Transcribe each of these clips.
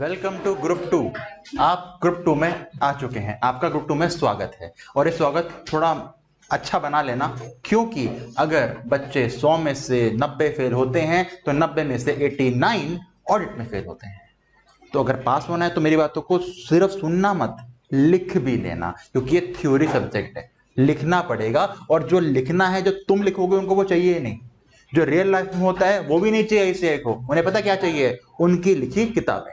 Welcome to group two. आप group two में आ चुके हैं, आपका ग्रुप टू में स्वागत है। और ये स्वागत थोड़ा अच्छा बना लेना, क्योंकि अगर बच्चे 100 में से 90 फेल होते हैं तो 90 में से 89 ऑडिट में फेल होते हैं। तो अगर पास होना है तो मेरी बातों को सिर्फ सुनना मत, लिख भी लेना, क्योंकि ये थ्योरी सब्जेक्ट है, लिखना पड़ेगा। और जो लिखना है, जो तुम लिखोगे उनको वो चाहिए नहीं, जो रियल लाइफ में होता है वो भी नहीं चाहिए ICI को। उन्हें पता क्या चाहिए? उनकी लिखी किताबें।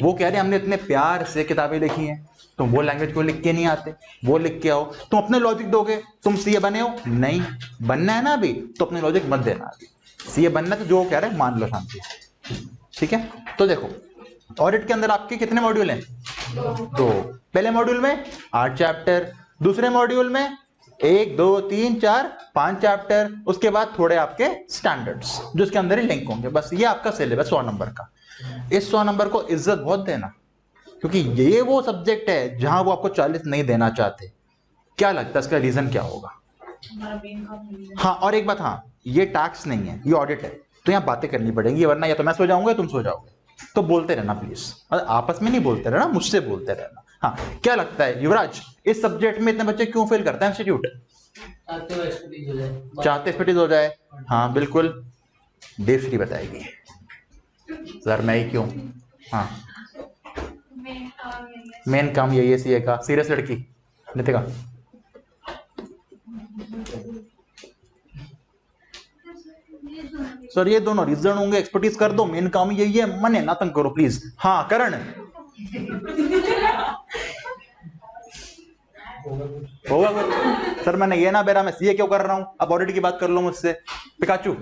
वो कह रहे हैं हमने इतने प्यार से किताबें लिखी हैं, तुम वो लैंग्वेज को लिख के नहीं आते, वो लिख के आओ। तुम अपने लॉजिक दोगे, तुम सीए बने हो? नहीं बनना है ना अभी, तो अपने लॉजिक मत देना। अभी सीए बनना तो जो कह रहे हैं मान लो शांति से, ठीक है। तो देखो, ऑडिट के अंदर आपके कितने मॉड्यूल हैं? तो पहले मॉड्यूल में 8 चैप्टर, दूसरे मॉड्यूल में 1 2 3 4 5 चैप्टर, उसके बाद थोड़े आपके स्टैंडर्ड्स जो इसके अंदर ही लिंक होंगे। बस ये आपका सिलेबस 100 नंबर का। इस 100 नंबर को इज्जत बहुत देना, क्योंकि ये वो सब्जेक्ट है जहां वो आपको 40 नहीं देना चाहते। क्या लगता है इसका रीजन क्या होगा? हाँ, और एक बात, हाँ ये टैक्स नहीं है, ये ऑडिट है, तो यहाँ बातें करनी पड़ेंगी, वरना या तो मैं सो जाऊंगा या तुम सो जाओगे। तो बोलते रहना प्लीज, आपस में नहीं बोलते रहना, मुझसे बोलते रहना। हाँ, क्या लगता है युवराज, इस सब्जेक्ट में इतने बच्चे क्यों फेल करते हैं इंस्टीट्यूट? चाहते एक्सपर्टीज हो जाए। हाँ बिल्कुल, देवश्री बताएगी सर मैं ही क्यों। हाँ, मेन काम यही है सीए का। सीरियस लड़की नितिका? सर ये दोनों रीजन होंगे, एक्सपर्टीज कर दो, मेन काम यही है, मने ना तंग करो प्लीज। हाँ करण होगा सर, मैंने ये ना बेरा मैं सीए क्यों कर रहा हूं, अब ऑडिट की बात कर लो मुझसे। पिकाचू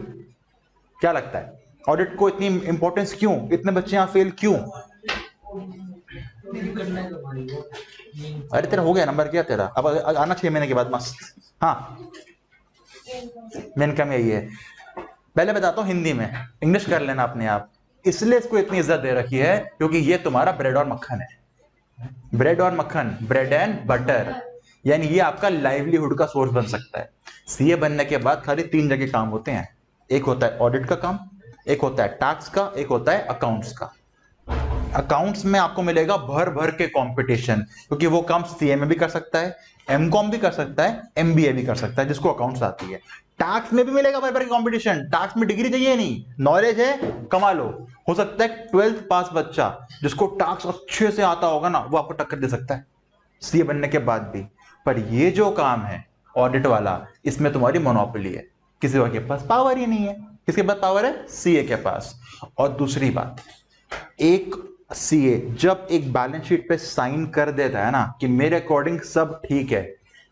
क्या लगता है, ऑडिट को इतनी इंपॉर्टेंस क्यों, इतने बच्चे यहां फेल क्यों? अरे तेरा हो गया नंबर, क्या तेरा अब आना 6 महीने के बाद मस्त। हाँ मेन काम यही है। पहले बताता हूं हिंदी में, इंग्लिश कर लेना अपने आप। इसलिए इसको इतनी इज्जत दे रखी है क्योंकि ये तुम्हारा ब्रेड और मक्खन है। ब्रेड और मक्खन, ब्रेड एंड बटर, यानी ये आपका लाइवलीहुड का सोर्स बन सकता है। सीए बनने के बाद खाली 3 जगह काम होते हैं, एक होता है ऑडिट का काम, एक होता है टैक्स का, एक होता है अकाउंट्स का। अकाउंट्स में आपको मिलेगा भर भर के कंपटीशन, क्योंकि वो काम सीए में भी कर सकता है, एमकॉम भी कर सकता है, एमबीए भी कर सकता है जिसको अकाउंट्स आती है। टैक्स में भी मिलेगा भर भर के कंपटीशन। टैक्स में डिग्री चाहिए नहीं, नॉलेज है कमा लो। हो सकता है 12th पास बच्चा जिसको टैक्स अच्छे से आता होगा ना, वो आपको टक्कर दे सकता है सीए बनने के बाद भी। पर ये जो काम है ऑडिट वाला, इसमें तुम्हारी मोनोपोली है, किसी और के पास पावर ही नहीं है। किसके पास पावर है? सीए के पास। और दूसरी बात, एक सीए जब एक बैलेंस शीट पे साइन कर देता है ना कि मेरे अकॉर्डिंग सब ठीक है,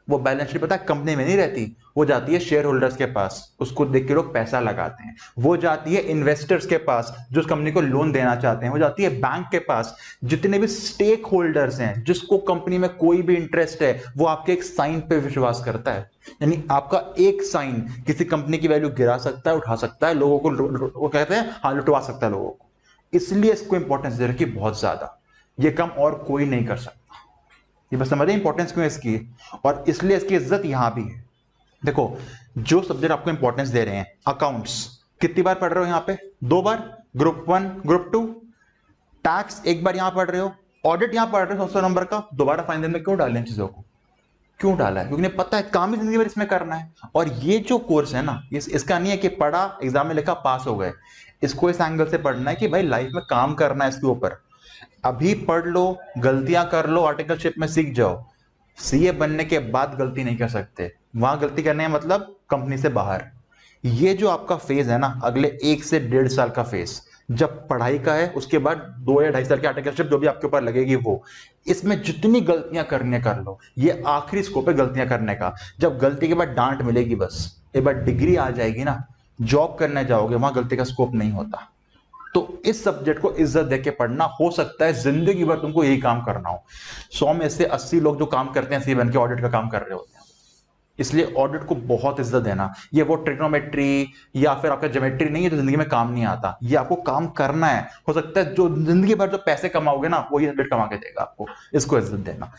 वो बैलेंस शीट पता है कंपनी में नहीं रहती, वो जाती है शेयर होल्डर्स के पास, उसको देख के लोग पैसा लगाते हैं। वो जाती है इन्वेस्टर्स के पास जो उस कंपनी को लोन देना चाहते हैं, वो जाती है बैंक के पास। जितने भी स्टेक होल्डर्स हैं, जिसको कंपनी में कोई भी इंटरेस्ट है, वो आपके एक साइन पे विश्वास करता है। यानी आपका एक साइन किसी कंपनी की वैल्यू गिरा सकता है, उठा सकता है, लोगों को वो कहते हैं हाँ लुटवा सकता है लोगों को। इसलिए इसको इंपॉर्टेंस दे रखी बहुत ज्यादा। ये काम और कोई नहीं कर सकता। ये बस समझे इंपॉर्टेंस क्यों इसकी, और इसलिए इसकी इज्जत यहां भी है। देखो, जो सब्जेक्ट आपको इंपॉर्टेंस दे रहे हैं, अकाउंट्स कितनी बार पढ़ रहे हो यहाँ पे? 2 बार, ग्रुप 1 ग्रुप 2। टैक्स 1 बार यहां पढ़ रहे हो, ऑडिट यहां पढ़ रहे हो 100 नंबर का। दोबारा फाइनल में क्यों डालें चीजों को? क्यों डाला है? क्योंकि उन्हें पता है काम ही जिंदगी भर इसमें करना है। और ये जो कोर्स है ना, इसका नहीं है कि पढ़ा, एग्जाम में लिखा, पास हो गए। इसको इस एंगल से पढ़ना है कि भाई लाइफ में काम करना है इसके ऊपर। अभी पढ़ लो, गलतियां कर लो, आर्टिकलशिप में सीख जाओ। सीए बनने के बाद गलती नहीं कर सकते। वहां गलती करने का मतलब कंपनी से बाहर। ये जो आपका फेज है ना, अगले 1 से 1.5 साल का फेज, जब पढ़ाई का है, उसके बाद 2 या 2.5 साल की आर्टिकलशिप जो भी आपके ऊपर लगेगी वो, इसमें जितनी गलतियां करने कर लो। ये आखिरी स्कोप है गलतियां करने का। जब गलती के बाद डांट मिलेगी, बस एक बार डिग्री आ जाएगी ना, जॉब करने जाओगे, वहां गलती का स्कोप नहीं होता। तो इस सब्जेक्ट को इज्जत देके पढ़ना। हो सकता है जिंदगी भर तुमको यही काम करना हो। 100 में से 80 लोग जो काम करते हैं सी बन के ऑडिट का काम कर रहे होते हैं। इसलिए ऑडिट को बहुत इज्जत देना। ये वो ट्रिग्नोमेट्री या फिर आपका ज्योमेट्री नहीं है जो जिंदगी में काम नहीं आता, ये आपको काम करना है। हो सकता है जो जिंदगी भर जो पैसे कमाओगे ना, वो ये सब्जेक्ट कमा के देगा आपको। इसको इज्जत देना।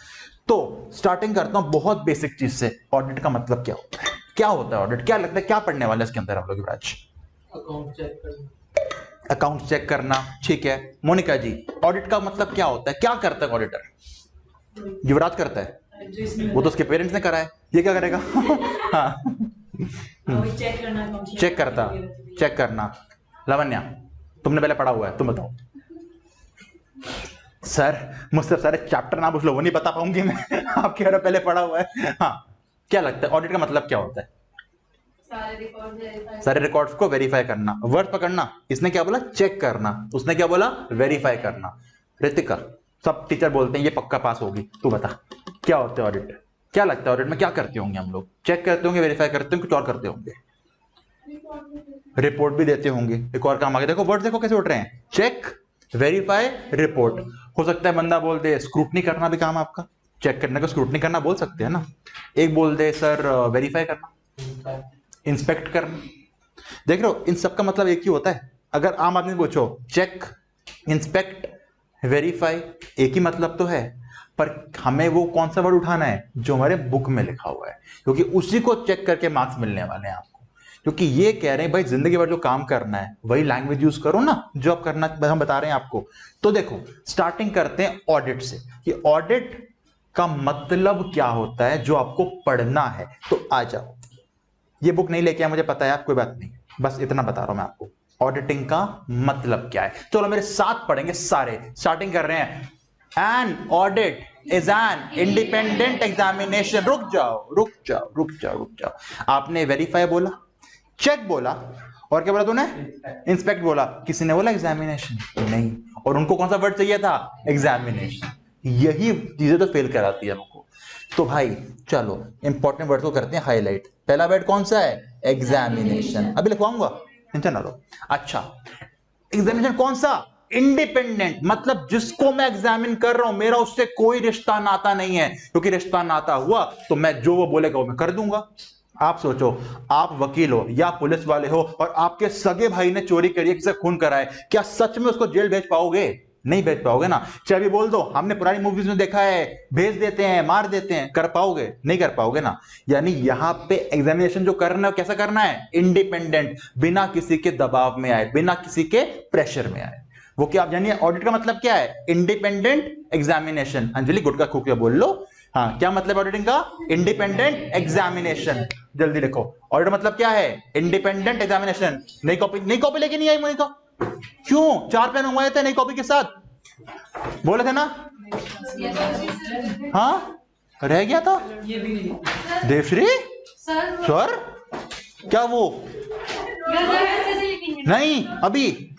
तो स्टार्टिंग करता हूं बहुत बेसिक चीज से, ऑडिट का मतलब क्या होता है? क्या होता है ऑडिट? क्या लगता है क्या पढ़ने वाले इसके अंदर हम लोग? राज, अकाउंट चेक करना, ठीक है। मोनिका जी, ऑडिट का मतलब क्या होता है, क्या करता है ऑडिटर? युवराज करता है, वो तो उसके पेरेंट्स ने करा है, ये क्या करेगा? हाँ, चेक करता, चेक करना। लावण्या, तुमने पहले पढ़ा हुआ है, तुम बताओ। सर मुझसे सारे चैप्टर ना पूछ लो, वो नहीं बता पाऊंगी मैं। आप कह रहे हो पहले पढ़ा हुआ है। हाँ, क्या लगता है ऑडिट का मतलब क्या होता है? सारे रिकॉर्ड्स को वेरीफाई करना। वर्ड पकड़ना, इसने क्या बोला? चेक करना, उसने क्या बोला? वेरीफाई करना। रितिका, सब टीचर बोलते हैं ये पक्का पास होगी, तू बता क्या होता है ऑडिट? क्या लगता है ऑडिट में क्या करते होंगे हम लोग? चेक करते होंगे, वेरीफाई करते होंगे, कुछ और करते होंगे? रिपोर्ट भी देते होंगे। एक और काम आगे देखो, वर्ड देखो कैसे उठ रहे हैं, चेक, वेरीफाई, रिपोर्ट। हो सकता है बंदा बोल दे स्क्रूटनी करना भी काम आपका, चेक करने को स्क्रूटनी करना बोल सकते हैं ना। एक बोल दे सर वेरीफाई करना, इंस्पेक्ट करना। देख रहे हो, इन सब का मतलब एक ही होता है। अगर आम आदमी पूछो, चेक, इंस्पेक्ट, वेरीफाई, एक ही मतलब तो है, पर हमें वो कौन सा वर्ड उठाना है जो हमारे बुक में लिखा हुआ है, क्योंकि उसी को चेक करके मार्क्स मिलने वाले हैं आपको। क्योंकि ये कह रहे हैं भाई जिंदगी भर जो काम करना है वही लैंग्वेज यूज करो ना जो आप करना, हम बता रहे हैं आपको। तो देखो, स्टार्टिंग करते हैं ऑडिट से कि ऑडिट का मतलब क्या होता है जो आपको पढ़ना है। तो आ जाओ, ये बुक नहीं लेके आया मुझे पता है आप, कोई बात नहीं, बस इतना बता रहा हूं मैं आपको ऑडिटिंग का मतलब क्या है। चलो मेरे साथ पढ़ेंगे सारे। स्टार्टिंग कर रहे हैं, N audit is an independent examination. रुक जाओ रुक जाओ रुक जाओ रुक जाओ, आपने वेरीफाई बोला, चेक बोला, और क्या बोला तूने? इंस्पेक्ट बोला। किसी ने बोला एग्जामिनेशन? नहीं। और उनको कौन सा वर्ड चाहिए था? एग्जामिनेशन। यही चीजें तो फेल कराती है हमको। तो भाई चलो इंपॉर्टेंट वर्ड को करते हैं हाईलाइट। पहला वर्ड कौन सा है? एग्जामिनेशन। अभी लिखवाऊंगा, टेंशन ना लो। अच्छा, एग्जामिनेशन कौन सा? इंडिपेंडेंट, मतलब जिसको मैं एग्जामिन कर रहा हूं मेरा उससे कोई रिश्ता नाता नहीं है, क्योंकि रिश्ता नाता हुआ तो मैं जो वो बोलेगा वो मैं कर दूंगा। आप सोचो, आप वकील हो या पुलिस वाले हो और आपके सगे भाई ने चोरी करी है, किसी खून करा है, क्या सच में उसको जेल भेज पाओगे? नहीं भेज पाओगे ना। चाहे भी बोल दो हमने पुरानी मूवीज में देखा है, भेज देते हैं, मार देते हैं, कर पाओगे? नहीं कर पाओगे ना। यानी यहां पे एग्जामिनेशन जो करना है कैसा करना है? इंडिपेंडेंट, बिना किसी के दबाव में आए, बिना किसी के प्रेशर में आए। वो क्या आप जानिए ऑडिट का मतलब क्या है? Independent examination. अंजलि गुटका खुफिया बोल लो। हाँ, क्या मतलब ऑडिटिंग का? Independent examination. जल्दी लिखो, ऑडिट मतलब क्या है? Independent examination. नई कॉपी लेके नहीं आई मोनिका? क्यों? 4 पेन मंगवाए थे नई कॉपी के साथ, बोले थे ना? हाँ, रह गया था। देवश्री सर, क्या वो? नहीं, अभी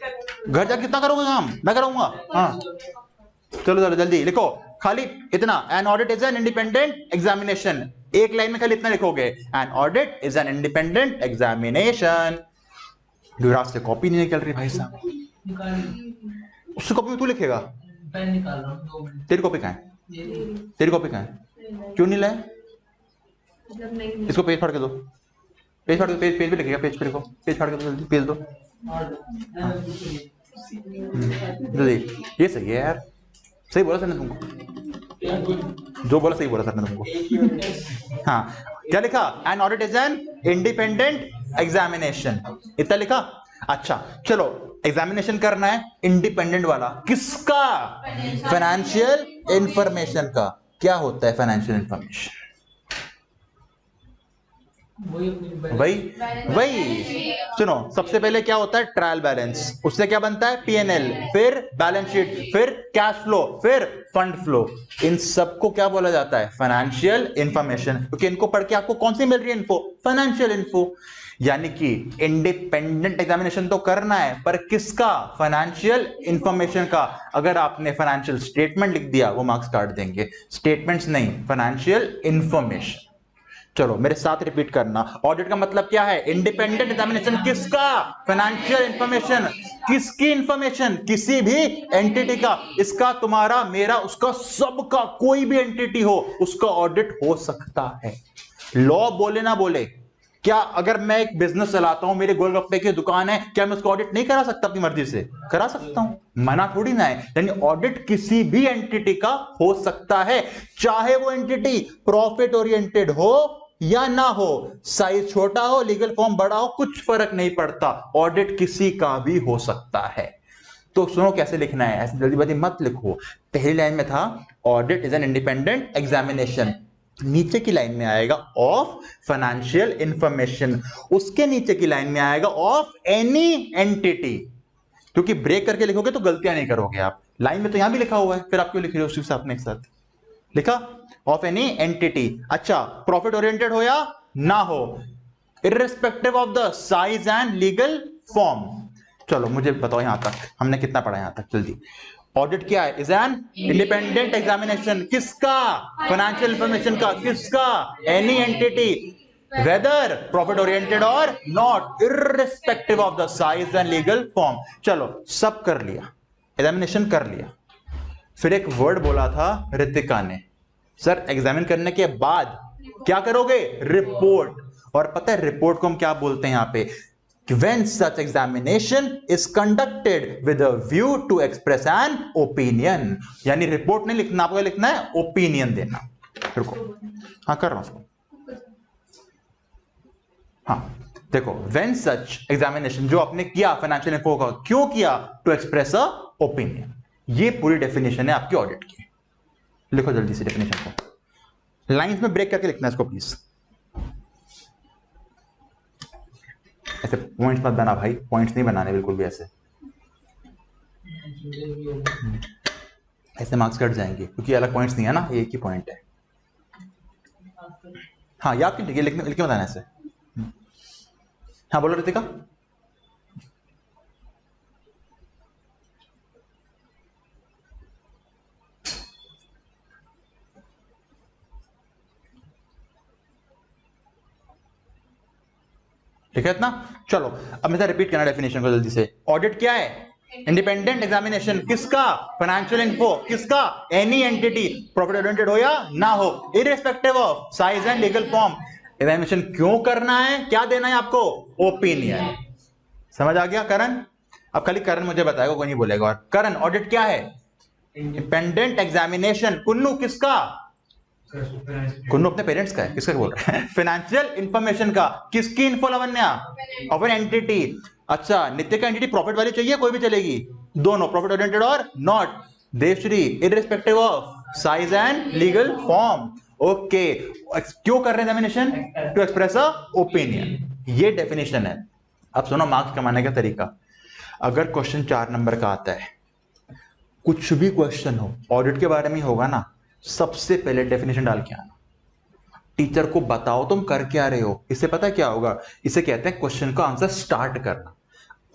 घर जाके कितना करोगे काम? मैं कराऊंगा। हाँ चलो चलो जल्दी लिखो, खाली इतना, an audit is an independent examination. एक लाइन में खाली इतना लिखोगे, an audit is an independent examination. Yuvraj से कॉपी नहीं निकल रही भाई साहब, उससे कॉपी में तू लिखेगा? पेन निकाल रहा हूं, 2 मिनट। तेरी कॉपी कहाँ है? तेरी कॉपी कहाँ है? क्यों नहीं लाए? इसको पेज फाड़ के दो, पेज फाड़ के, पेज पेज भी लिखेगा, पेज पे लिखो, पेज फाड़ के दो जल्दी, पेज दो जल्दी। ये सही है यार, सही बोला सर ने तुमको, जो बोला सही बोला सर ने तुमको। हाँ, क्या लिखा? N audit is an independent examination, इतना लिखा। अच्छा चलो, एग्जामिनेशन करना है इंडिपेंडेंट वाला, किसका? फाइनेंशियल इंफॉर्मेशन का। क्या होता है फाइनेंशियल इंफॉर्मेशन? वही वही सुनो, सबसे पहले क्या होता है? ट्रायल बैलेंस, उससे क्या बनता है? पीएनएल, फिर बैलेंस शीट, फिर कैश फ्लो, फिर फंड फ्लो। इन सबको क्या बोला जाता है? Financial information. क्योंकि इनको पढ़ के आपको कौन सी मिल रही है इन्फो? Financial info. यानी कि इंडिपेंडेंट एग्जामिनेशन तो करना है, पर किसका? फाइनेंशियल इंफॉर्मेशन का। अगर आपने फाइनेंशियल स्टेटमेंट लिख दिया वो मार्क्स काट देंगे, स्टेटमेंट्स नहीं, फाइनेंशियल इंफॉर्मेशन। चलो मेरे साथ रिपीट करना, ऑडिट का मतलब क्या है? इंडिपेंडेंट एग्जामिनेशन, किसका? Financial information. किसकी इंफॉर्मेशन? किसी भी एंटिटी का, इसका, तुम्हारा, मेरा, उसका, सबका, कोई भी एंटिटी हो उसका ऑडिट हो सकता है। लॉ बोले ना बोले, क्या अगर मैं एक बिजनेस चलाता हूं, मेरे गोलगप्पे की दुकान है, क्या मैं उसको ऑडिट नहीं करा सकता? अपनी मर्जी से करा सकता हूं, मना थोड़ी ना है। यानी ऑडिट किसी भी एंटिटी का हो सकता है, चाहे वो एंटिटी प्रॉफिट ओरिएंटेड हो या ना हो, साइज छोटा हो, लीगल फॉर्म बड़ा हो, कुछ फर्क नहीं पड़ता, ऑडिट किसी का भी हो सकता है। तो सुनो कैसे लिखना है, ऐसे जल्दीबाजी मत लिखो। पहली लाइन में था audit is an independent examination, नीचे की लाइन में आएगा ऑफ फाइनेंशियल इंफॉर्मेशन, उसके नीचे की लाइन में आएगा ऑफ एनी एंटिटी, क्योंकि ब्रेक करके लिखोगे तो गलतियां नहीं करोगे आप। लाइन में तो यहां भी लिखा हुआ है, फिर आप क्यों लिख रहे हो उसी से आपने एक साथ लिखा, ऑफ एनी एंटिटी। अच्छा, प्रॉफिट ओरिएंटेड हो या ना हो, irrespective of the size and legal form. चलो मुझे बताओ यहां तक हमने कितना पढ़ा, यहां तक जल्दी। ऑडिट क्या है, इज एन इंडिपेंडेंट एग्जामिनेशन, किसका, फाइनेंशियल इंफॉर्मेशन का, किसका, any entity, whether profit oriented और not, irrespective of the size and legal form. चलो सब कर लिया, एग्जामिनेशन कर लिया। फिर एक वर्ड बोला था रितिका ने, सर एग्जामिन करने के बाद क्या करोगे, रिपोर्ट। और पता है रिपोर्ट को हम क्या बोलते हैं यहां पे, when such examination is conducted with a view to express an opinion, यानी रिपोर्ट नहीं लिखना, आपको लिखना है ओपिनियन देना। रुको, हाँ कर रहा हूं उसको, हाँ देखो, when such examination, जो आपने किया फाइनेंशियल इन्फो का, क्यों किया, टू एक्सप्रेस अ ओपिनियन। ये पूरी डेफिनेशन है आपकी ऑडिट की। लिखो जल्दी से डेफिनेशन को, लाइंस में ब्रेक करके लिखना है इसको प्लीज, ऐसे पॉइंट्स मत बना भाई, पॉइंट्स नहीं बनाने बिल्कुल भी, ऐसे मार्क्स कट जाएंगे क्योंकि अलग पॉइंट्स नहीं है ना, एक ही पॉइंट है। हाँ याद क्यों, लिख के बताना ऐसे। हाँ बोलो रितिका। ठीक है इतना, चलो अब मैं रिपीट करना डेफिनेशन को जल्दी से। ऑडिट क्या है, इंडिपेंडेंट एग्जामिनेशन, किसका, फाइनेंशियल इन्फो, किसका, एनी एंटिटी, प्रॉफिट ओरिएंटेड हो या ना हो, irrespective of size and legal form. Examination क्यों करना है, क्या देना है आपको, ओपिनियन। समझ आ गया करण? अब खाली करण मुझे बताएगा, कोई नहीं बोलेगा। और करण, ऑडिट क्या है, इंडिपेंडेंट एग्जामिनेशन, कुन्नू किसका, कुन्नू अपने पेरेंट्स का है, किसका बोल रहा है, फाइनेंशियल इंफॉर्मेशन का, किसकी info Lavanya, of an entity. अच्छा नित्य का एंटिटी प्रॉफिट वाली चाहिए, कोई भी चलेगी, दोनों, प्रॉफिट ओरिएंटेड और not. Devshree, irrespective of size and legal form. Okay, क्यों कर रहे हैं examination, to express a opinion. ये डेफिनेशन है। अब सुनो मार्क्स कमाने का तरीका। अगर क्वेश्चन 4 नंबर का आता है, कुछ भी क्वेश्चन हो ऑडिट के बारे में होगा ना, सबसे पहले डेफिनेशन डाल के आना, टीचर को बताओ तुम कर क्या रहे हो। इससे पता क्या होगा, इसे कहते हैं क्वेश्चन का आंसर स्टार्ट करना।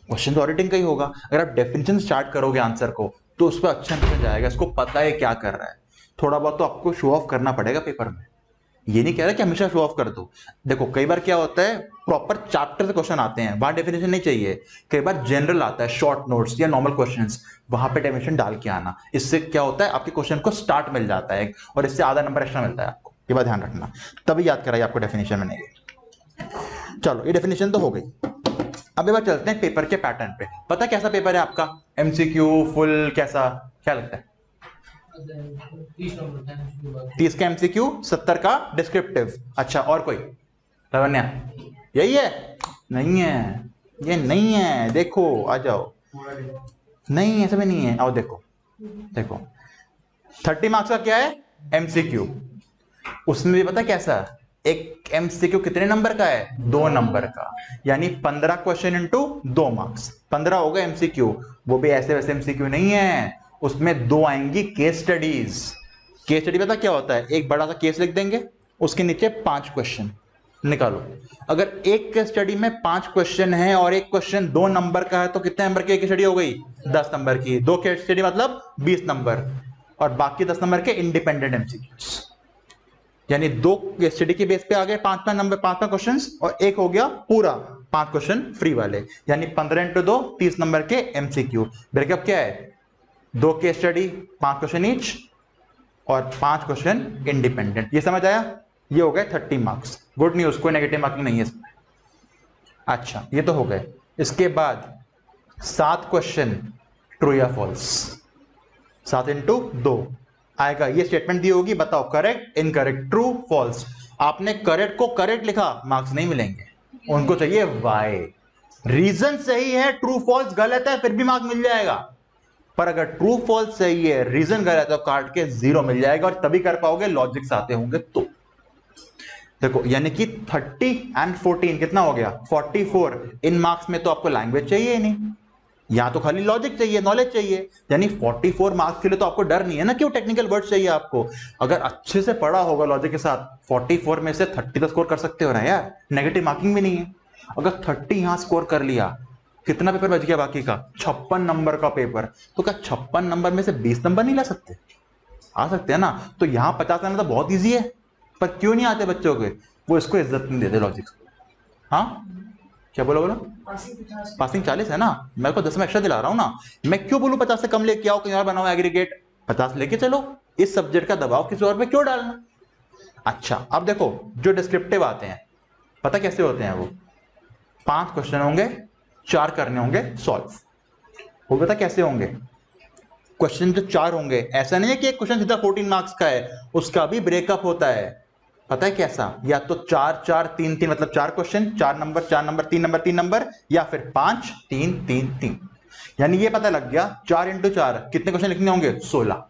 क्वेश्चन तो ऑडिटिंग का ही होगा, अगर आप डेफिनेशन स्टार्ट करोगे आंसर को तो उस पर अच्छा निकल जाएगा, इसको पता है क्या कर रहा है। थोड़ा बहुत तो आपको शो ऑफ करना पड़ेगा पेपर में, ये नहीं कह रहा कि हमेशा शो ऑफ कर दो। देखो कई बार क्या होता है, प्रॉपर चैप्टर से क्वेश्चन आते हैं, वहां डेफिनेशन नहीं चाहिए। कई बार जनरल आता है, शॉर्ट नोट्स या नॉर्मल क्वेश्चंस, वहां पे डेफिनेशन डाल के आना। इससे क्या होता है, आपके क्वेश्चन को स्टार्ट मिल जाता है और इससे आधा नंबर एक्स्ट्रा मिलता है आपको। ये बात ध्यान रखना, तभी याद कराइए आपको डेफिनेशन में नहीं। चलो ये डेफिनेशन तो हो गई। अब एक बार चलते हैं पेपर के पैटर्न पे। पता कैसा पेपर है आपका, एमसीक्यू फुल, कैसा, क्या लगता है? 30 का एमसीक्यू, 70 का डिस्क्रिप्टिव। अच्छा और कोई, लावण्या यही है? नहीं है, ये नहीं है, देखो आ जाओ, नहीं ऐसा भी नहीं है, आओ देखो, देखो 30 मार्क्स का क्या है, एमसीक्यू। उसमें भी पता कैसा, एक एमसीक्यू कितने नंबर का है, 2 नंबर का, यानी 15 क्वेश्चन इंटू 2 मार्क्स, 15 होगा एमसीक्यू। वो भी ऐसे वैसे एमसीक्यू नहीं है, उसमें 2 आएंगी केस स्टडीज। केस स्टडी पता क्या होता है, एक बड़ा सा केस लिख देंगे, उसके नीचे 5 क्वेश्चन निकालो। अगर एक केस स्टडी में 5 क्वेश्चन है और एक क्वेश्चन 2 नंबर का है तो कितने नंबर की एक स्टडी हो गई, 10 नंबर की। 2 केस स्टडी मतलब 20 नंबर, और बाकी 10 नंबर के इंडिपेंडेंट एमसीक्यूज। यानी 2 केस स्टडी के बेस पे आ गए 5 नंबर, 5 क्वेश्चंस, और एक हो गया पूरा 5 क्वेश्चन फ्री वाले, यानी 15 इंटू 2 30 नंबर के एमसीक्यू। ब्रेकअप क्या है, 2 केस स्टडी 5 क्वेश्चन ईच और 5 क्वेश्चन इंडिपेंडेंट। ये समझ आया? ये हो गए 30 मार्क्स। गुड न्यूज, कोई नेगेटिव मार्किंग नहीं है इसमें। अच्छा ये तो हो गए। इसके बाद 7 क्वेश्चन ट्रू या फॉल्स, 7 इंटू 2 आएगा, ये स्टेटमेंट दी होगी, बताओ करेक्ट, इनकरेक्ट, ट्रू, फॉल्स। आपने करेक्ट को करेक्ट लिखा, मार्क्स नहीं मिलेंगे, उनको चाहिए वाई। रीजन सही है, ट्रू फॉल्स गलत है, फिर भी मार्क्स मिल जाएगा। पर अगर ट्रू फॉल्स सही है, रीजन गलत है, तो काट के 0 मिल जाएगा, और तभी कर पाओगे लॉजिक्स आते होंगे तो। देखो यानी कि 30 एंड 14 कितना हो गया 44। इन मार्क्स में तो आपको लैंग्वेज चाहिए ही नहीं, या तो खाली लॉजिक चाहिए, नॉलेज चाहिए। यानी 44 मार्क्स के लिए तो आपको डर नहीं है ना, क्यों टेक्निकल वर्ड चाहिए आपको। अगर अच्छे से पढ़ा होगा लॉजिक के साथ, 44 में से 30 तो स्कोर कर सकते हो ना यार, नेगेटिव मार्किंग भी नहीं है। अगर 30 यहां स्कोर कर लिया, कितना पेपर बच गया बाकी का, 56 नंबर का पेपर। तो क्या 56 नंबर में से 20 नंबर नहीं ला सकते? आ सकते हैं ना। तो यहां 50 लाना तो बहुत ईजी है, पर क्यों नहीं आते बच्चों के, वो इसको इज्जत नहीं देते लॉजिक को। हाँ क्या बोलो, पासिंग 40 है ना, मैं को 10 में एक्स्ट्रा दिला रहा हूं ना। मैं क्यों बोलूं 50 से कम लेके आओ, कहीं और बनाओ एग्रीगेट, 50 लेके चलो। इस सब्जेक्ट का दबाव किसी और पे क्यों डालना। अच्छा अब देखो, जो डिस्क्रिप्टिव आते हैं पता कैसे होते हैं, वो 5 क्वेश्चन होंगे, 4 करने होंगे सॉल्व। वो पता कैसे होंगे, क्वेश्चन जो 4 होंगे, ऐसा नहीं है कि एक क्वेश्चन सीधा 14 मार्क्स का है, उसका भी ब्रेकअप होता है। पता है कैसा, या तो 4 4 3 3, मतलब 4 question, 4 number 4 number 3 number 3 number, या फिर 5 3 3 3। यानी ये पता लग गया 4 इंटू 4 कितने क्वेश्चन लिखने होंगे, 16।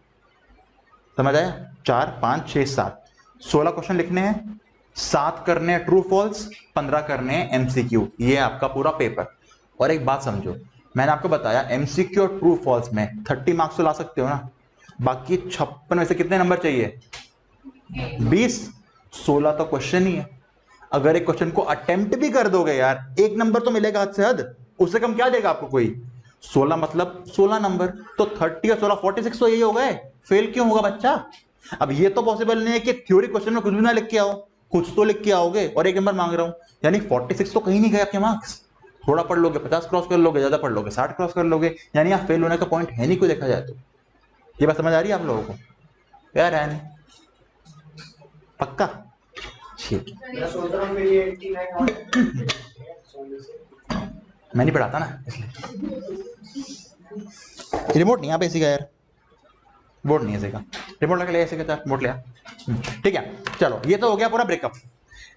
समझ आया, 4 5 6 7, 16 क्वेश्चन लिखने हैं, 7 करने हैं ट्रू फॉल्स, 15 करने हैं एमसीक्यू। ये आपका पूरा पेपर। और एक बात समझो, मैंने आपको बताया एमसीक्यू और ट्रू फॉल्स में 30 मार्क्स तो ला सकते हो ना, बाकी 56 में से कितने नंबर चाहिए, 20। 16 तो क्वेश्चन ही है। अगर एक क्वेश्चन को अटेम्प्ट भी कर दोगे यार, 1 नंबर तो मिलेगा हद से हद, उससे कम क्या देगा आपको कोई। 16 मतलब 16 नंबर, तो 30 और 16 46 तो यही हो गए। फेल क्यों होगा बच्चा। अब ये तो पॉसिबल नहीं है कि थ्योरी क्वेश्चन में कुछ भी ना लिख के आओ, कुछ तो लिख के आओगे, और 1 नंबर मांग रहा हूं, यानी 46 तो कहीं नहीं गए आपके मार्क्स। थोड़ा पढ़ लोगे 50 क्रॉस कर लोगे, ज्यादा पढ़ लोगे 60 क्रॉस कर लोगे, यानी आप फेल होने का पॉइंट है नहीं कोई देखा जाए तो। ये बात समझ आ रही है आप लोगों को यार, है नहीं पक्का, ठीक। मैं नहीं पढ़ाता ना इसलिए। रिमोट नहीं यहाँ पे इसी का यार, बोर्ड नहीं है इसी का, रिमोट लगा ले ऐसे का बोर्ड लिया। ठीक है चलो, ये तो हो गया पूरा ब्रेकअप।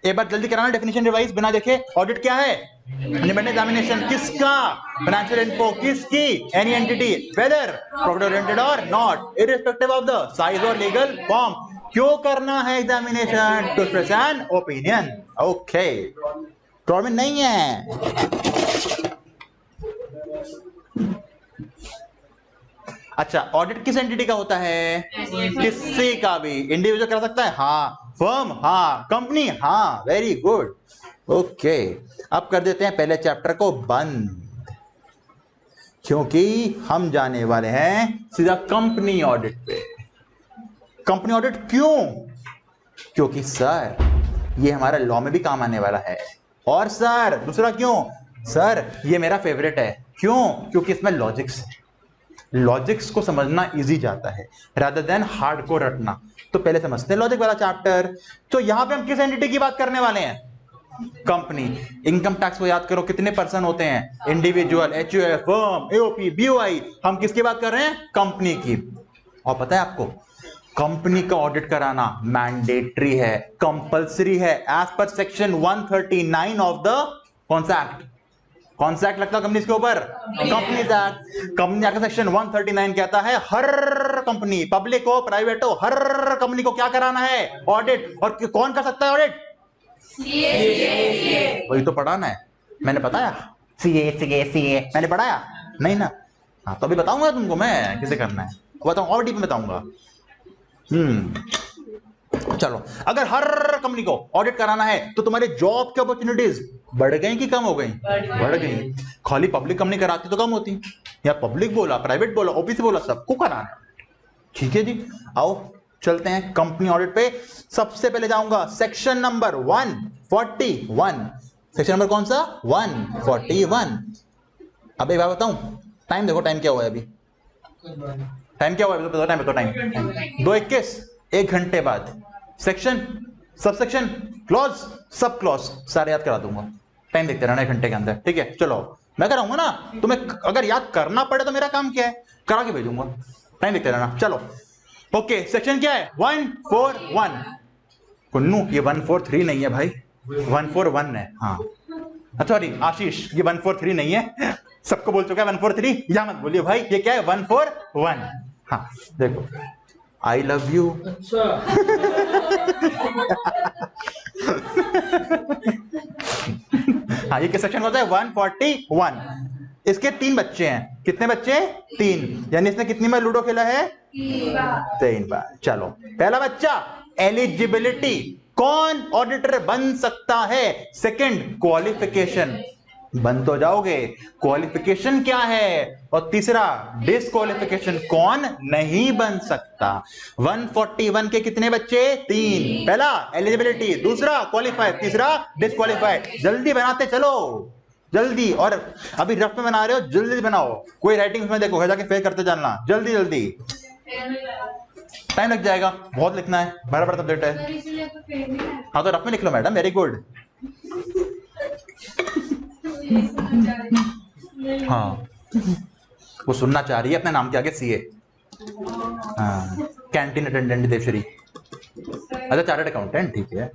एक बार जल्दी कराना डेफिनेशन रिवाइज बिना देखे। ऑडिट क्या है, इंडिपेंडेंट एग्जामिनेशन किसका, फाइनेंशियल इन्फो किसकी, any entity whether profit oriented और not, irrespective of the size और लीगल फॉर्म। क्यों करना है examination, to express an opinion. Okay, government नहीं है। अच्छा, ऑडिट किस एंटिटी का होता है, किसी का भी, इंडिविजुअल कर सकता है हाँ, फर्म हाँ, कंपनी हाँ, वेरी गुड। ओके, अब कर देते हैं पहले चैप्टर को बंद, क्योंकि हम जाने वाले हैं सीधा कंपनी ऑडिट पे। कंपनी ऑडिट क्यों, क्योंकि सर ये हमारा लॉ में भी काम आने वाला है। और सर दूसरा क्यों, सर ये मेरा फेवरेट है, क्यों, क्योंकि इसमें लॉजिक्स है। लॉजिक्स को समझना इजी जाता है रादर देन हार्ड को रटना। तो पहले समझते हैं लॉजिक वाला चैप्टर। तो यहां पे हम किस एंटिटी की बात करने वाले हैं, कंपनी। इनकम टैक्स को याद करो, कितने पर्सन होते हैं, individual, HUF, firm, AOP, BOI. हम किसकी बात कर रहे हैं, कंपनी की। और पता है आपको, कंपनी का ऑडिट कराना मैंडेटरी है, कंपलसरी है, as per section 139 of the कौन सा एक्ट, कौन सा एक्ट लगता है कंपनी के ऊपर, companies act. Company act section 139 कहता है हर कंपनी, पब्लिक हो प्राइवेट हो, हर कंपनी को क्या कराना है, ऑडिट। और कौन कर सकता है ऑडिट, वही तो पढ़ाना है, मैंने बताया सीए मैंने पढ़ाया नहीं ना। हाँ तो अभी बताऊंगा तुमको मैं किसे करना है, बताऊं और डीप में बताऊंगा। चलो, अगर हर कंपनी को ऑडिट कराना है तो तुम्हारे जॉब की अपॉर्चुनिटीज बढ़ गई कि कम हो गई, बढ़ गई। खाली पब्लिक कंपनी कराती तो कम होती, या पब्लिक बोला, प्राइवेट बोला, ओपीसी बोला, सबको कराना है। ठीक है जी, आओ चलते हैं कंपनी ऑडिट पे। सबसे पहले जाऊंगा सेक्शन नंबर 141। सेक्शन नंबर कौन सा, 141। अब एक बात बताऊं, टाइम देखो, टाइम क्या हुआ है अभी, टाइम क्या हुआ है, बताओ टाइम, बताओ टाइम, 2:21, 1 घंटे बाद। Section, sub section, clause, sub clause सारे याद करा दूंगा। टाइम देखते रहना 1 घंटे के अंदर, ठीक है। चलो मैं कराऊंगा ना, तुम्हें अगर याद करना पड़े तो मेरा काम क्या है, करा के भेजूंगा। टाइम देखते रहना। चलो ओके, सेक्शन क्या है, 141। कुन्नू ये 143 नहीं है भाई, 141 है। हाँ सॉरी आशीष, ये 143 नहीं है, सबको बोल चुका है 143, या मत बोलिए भाई, ये क्या है 141। हाँ देखो, आई लव यू। अच्छा हाँ ये किस सेक्शन होता है 141। इसके 3 बच्चे हैं, कितने बच्चे हैं 3, यानी इसने कितनी बार लूडो खेला है 3 बार। चलो पहला बच्चा एलिजिबिलिटी, कौन ऑडिटर बन सकता है। सेकंड क्वालिफिकेशन, बन तो जाओगे, क्वालिफिकेशन क्या है। और तीसरा डिस्क्वालिफिकेशन, कौन नहीं बन सकता। 141 के कितने बच्चे 3, पहला एलिजिबिलिटी, दूसरा क्वालिफाइड, तीसरा डिस्क्वालिफाइड। जल्दी बनाते चलो जल्दी, और अभी रफ में बना रहे हो जल्दी बनाओ, कोई राइटिंग में देखो जाके फेल करते जाना, जल्दी जल्दी, टाइम लग जाएगा, बहुत लिखना है, बड़ा बड़ा सब्जेक्ट है। हाँ तो रफ में लिख लो मैडम, वेरी गुड। हाँ वो सुनना चाह रही है अपने नाम के आगे सीए। हाँ कैंटीन अटेंडेंट देवश्री, अच्छा चार्टर्ड अकाउंटेंट, ठीक है।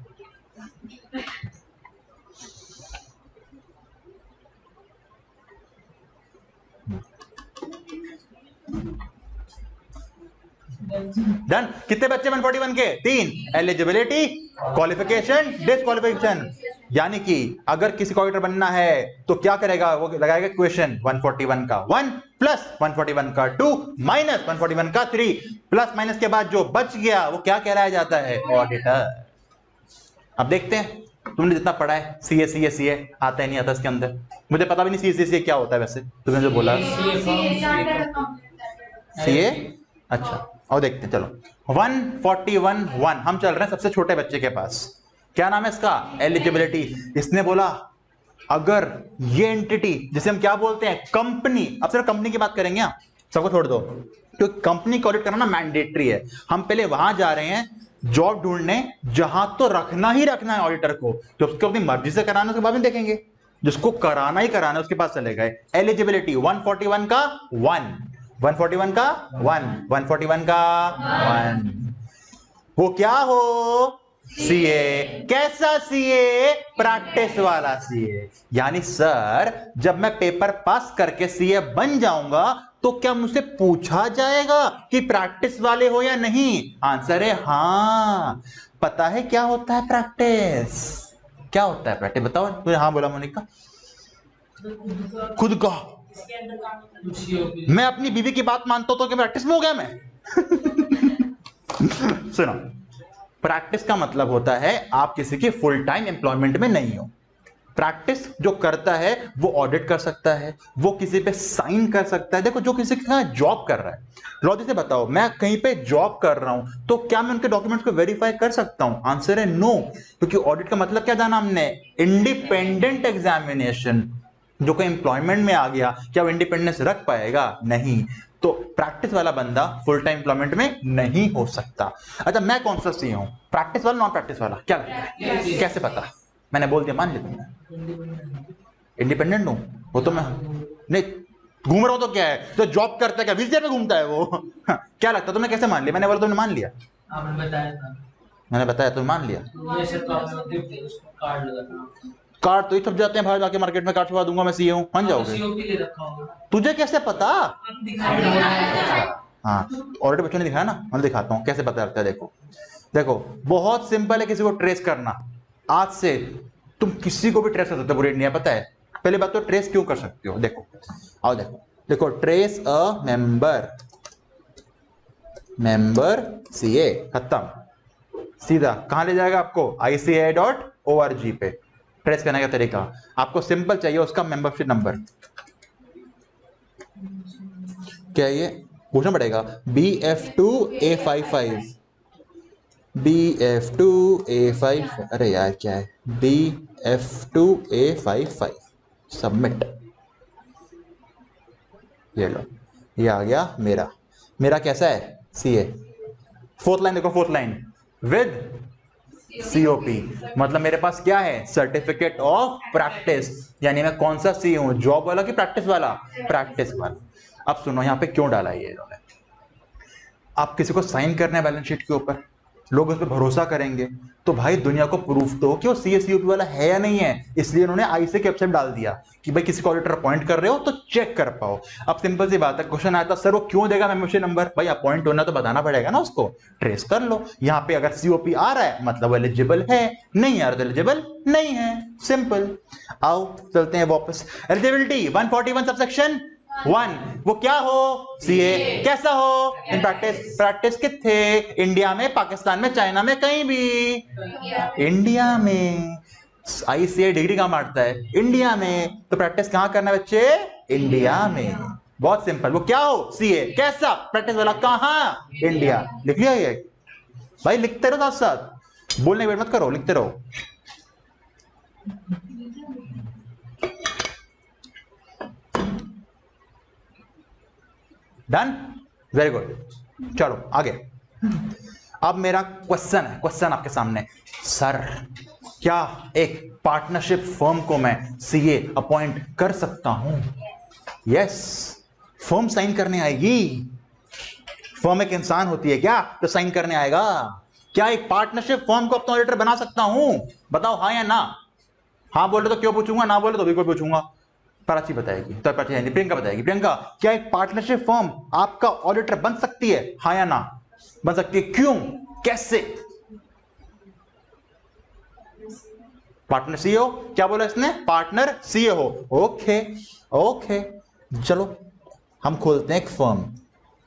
डन। कितने बच्चे 141 के 3, एलिजिबिलिटी, क्वालिफिकेशन, डिस्क्वालिफिकेशन। यानी कि अगर किसी को ऑडिटर बनना है तो क्या करेगा, वो लगाएगा क्वेश्चन 141 का 1 प्लस 141 का 2 माइनस 141 का 3, प्लस माइनस के बाद जो बच गया वो क्या कहलाया जाता है ऑडिटर। अब देखते हैं, तुमने जितना पढ़ा है सीए सीए सीए आता है नहीं आता इसके अंदर, मुझे पता भी नहीं सीए सीए क्या होता है वैसे, तुमने जो बोला सीए। अच्छा और देखते हैं, चलो 141 हम चल रहे हैं सबसे छोटे बच्चे के पास, क्या नाम है इसका एलिजिबिलिटी। इसने बोला अगर ये एंटिटी जिसे हम क्या बोलते हैं कंपनी, अब सिर्फ कंपनी की बात करेंगे, सबको छोड़ दो, क्योंकि कंपनी को ऑडिट करना मैंडेटरी है। हम पहले वहां जा रहे हैं जॉब ढूंढने जहां तो रखना ही रखना है ऑडिटर को, जो उसको अपनी मर्जी से कराना उसके बाद में देखेंगे, जिसको कराना ही कराना उसके पास चले गए। एलिजिबिलिटी 141 का 1, 141 का 1, 141 का 1, वो क्या हो सीए। कैसा सीए, प्रैक्टिस वाला सीए। यानी सर जब मैं पेपर पास करके सीए बन जाऊंगा तो क्या मुझसे पूछा जाएगा कि प्रैक्टिस वाले हो या नहीं। आंसर है हाँ। पता है क्या होता है प्रैक्टिस, क्या होता है प्रैक्टिस, बताओ। तुझे हाँ बोला मोनिका, खुद का। मैं अपनी बीवी की बात मानता हूं तो क्या प्रैक्टिस में हो गया मैं। सुनो, प्रैक्टिस का मतलब होता है आप किसी की फुल टाइम एम्प्लॉयमेंट में नहीं हो। प्रैक्टिस जो करता है वो ऑडिट कर सकता है, वो किसी पे साइन कर सकता है। देखो जो किसी के साथ जॉब कर रहा है, लॉजिक से बताओ, मैं कहीं पे जॉब कर रहा हूं तो क्या मैं उनके डॉक्यूमेंट्स को वेरीफाई कर सकता हूं। आंसर है नो, क्योंकि ऑडिट का मतलब क्या जाना हमने, इंडिपेंडेंट एग्जामिनेशन। जो कोई एम्प्लॉयमेंट में आ गया, क्या वो इंडिपेंडेंस रख पाएगा, नहीं। तो प्रैक्टिस वाला बंदा फुल टाइम एम्प्लॉयमेंट में नहीं हो सकता। अच्छा मैं कौन सा सी हूं, प्रैक्टिस वाला नॉन प्रैक्टिस वाला, क्या लगता है, कैसे पता। मैंने बोल दिया मान लिया तुमने, इंडिपेंडेंट हूं, वो तो मैं नहीं घूम रहा हूं तो क्या है, तो जॉब करता है क्या, विजय में घूमता है वो। क्या लगता है तुमने, कैसे मान लिया। मैंने बोला तुमने मान लिया, आपने बताया था, मैंने बताया तुमने मान लिया। कार्ड लगा था, कार्ड तो ही छप जाते हैं बाहर जाके मार्केट में, कार्ड छपा दूंगा मैं सीए हूं, मान जाओगे। सीओपी ले रखा होगा, तुझे कैसे पता। हाँ ऑलरेडी बच्चों ने दिखाया ना, मैं दिखाता हूँ कैसे पता लगता है। देखो देखो बहुत सिंपल है किसी को ट्रेस करना। आज से तुम किसी को भी ट्रेस कर सकते हो पूरी इंडिया, पता है। पहले बात तो ट्रेस क्यों कर सकते हो, देखो आओ देखो, देखो trace a member, member CA, खत्म। सीधा कहां ले जाएगा आपको, ICAI.org पे। ट्रेस करने का तरीका आपको सिंपल चाहिए, उसका मेंबरशिप नंबर क्या है ये पूछना पड़ेगा, BF2A55, BF2A5, अरे यार क्या है, BF2A55 सबमिट। ये लो, ये आ गया मेरा। मेरा कैसा है सीए। फोर्थ लाइन देखो, फोर्थ लाइन विद COP, मतलब मेरे पास क्या है, सर्टिफिकेट ऑफ प्रैक्टिस। यानी मैं कौन सा सी हूं, जॉब वाला कि प्रैक्टिस वाला, प्रैक्टिस वाला। अब सुनो यहां पे क्यों डाला ये इन्होंने। आप किसी को साइन करना है बैलेंस शीट के ऊपर, लोग उस पर भरोसा करेंगे। तो भाई दुनिया को प्रूफ दो कि वो CA-COP वाला है या नहीं है, इसलिए उन्होंने ICA की वेबसाइट डाल दिया कि भाई किसी को ऑडिटर अपॉइंट कर रहे हो तो चेक कर पाओ। अब सिंपल सी बात है, क्वेश्चन आया था सर वो क्यों देगा मेमोशिप नंबर, भाई अपॉइंट होना तो बताना पड़ेगा ना उसको, ट्रेस कर लो। यहाँ पे अगर COP आ रहा है मतलब एलिजिबल है, नहीं आ रहा तो एलिजिबल नहीं है, सिंपल। आओ चलते हैं वापस। एलिजिबिलिटी 141 सबसेक्शन 1, वो क्या हो, CA। कैसा हो, इन प्रैक्टिस। प्रैक्टिस किथे, इंडिया में, पाकिस्तान में, चाइना में, कहीं भी। इंडिया में। ICA डिग्री कहां मारता है, इंडिया में। तो प्रैक्टिस कहां करना है बच्चे, इंडिया में। बहुत सिंपल, वो क्या हो, CA। कैसा, प्रैक्टिस वाला कहां, इंडिया। लिख लिया ये भाई, लिखते रहो साथ साथ, बोलने वेट मत करो, लिखते रहो। Done, very good. चलो आगे। अब मेरा क्वेश्चन है, क्वेश्चन आपके सामने, सर क्या एक पार्टनरशिप फर्म को मैं CA अपॉइंट कर सकता हूं? यस, फर्म साइन करने आएगी। फर्म एक इंसान होती है क्या तो साइन करने आएगा? क्या एक पार्टनरशिप फर्म को अपना ऑडिटर बना सकता हूं? बताओ हाँ या ना। हाँ बोले तो क्यों पूछूंगा, ना बोले तो भी कोई पूछूंगा। प्राची बताएगी, तो प्राची नहीं, प्रियंका बताएगी। प्रियंका, क्या एक पार्टनरशिप फर्म आपका ऑडिटर बन सकती है, हाँ या ना? बन सकती है, क्यों, कैसे? पार्टनर CEO, क्या बोला इसने, पार्टनर CEO हो। ओके ओके, चलो हम खोलते हैं एक फर्म।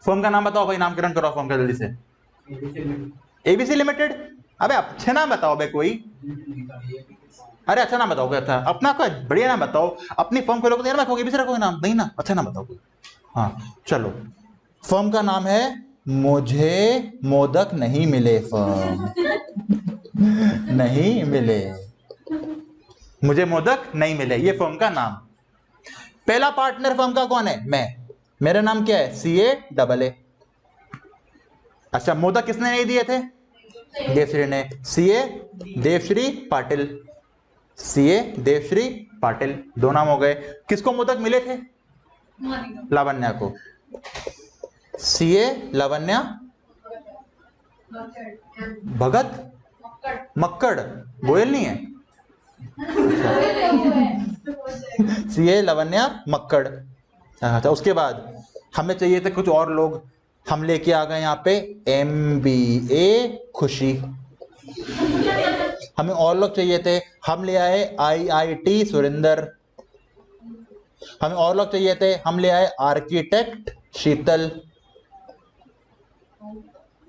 फर्म का नाम बताओ भाई, नामकरण करो फर्म का जल्दी से। ABC limited. अबे अच्छे नाम बताओ भाई कोई। अरे अच्छा नाम बताओगे, अच्छा अपना कोई बढ़िया नाम बताओ। अपनी फर्म खोलोगे तो यार रखोगे, ABC रखोगे नाम, नहीं ना, अच्छा नाम बताओ कोई। हाँ चलो, फर्म का नाम है मुझे मोदक नहीं मिले फर्म। नहीं मिले, मुझे मोदक नहीं मिले, ये फर्म का नाम। पहला पार्टनर फर्म का कौन है, मैं। मेरा नाम क्या है, CA। अच्छा, मोदक किसने नहीं दिए थे, देवश्री ने। CA देवश्री पाटिल, CA देवश्री पाटिल, दो नाम हो गए। किसको मोदक मिले थे, लावण्या को। CA लावण्या भगत मक्कड़, गोयल नहीं है। CA लावण्या मक्कड़। अच्छा, उसके बाद हमें चाहिए थे कुछ और लोग, हम लेके आ गए यहाँ पे MBA खुशी। हमें और लोग चाहिए थे, हम ले आए IIT सुरेंद्र। हमें और लोग चाहिए थे, हम ले आए आर्किटेक्ट शीतल।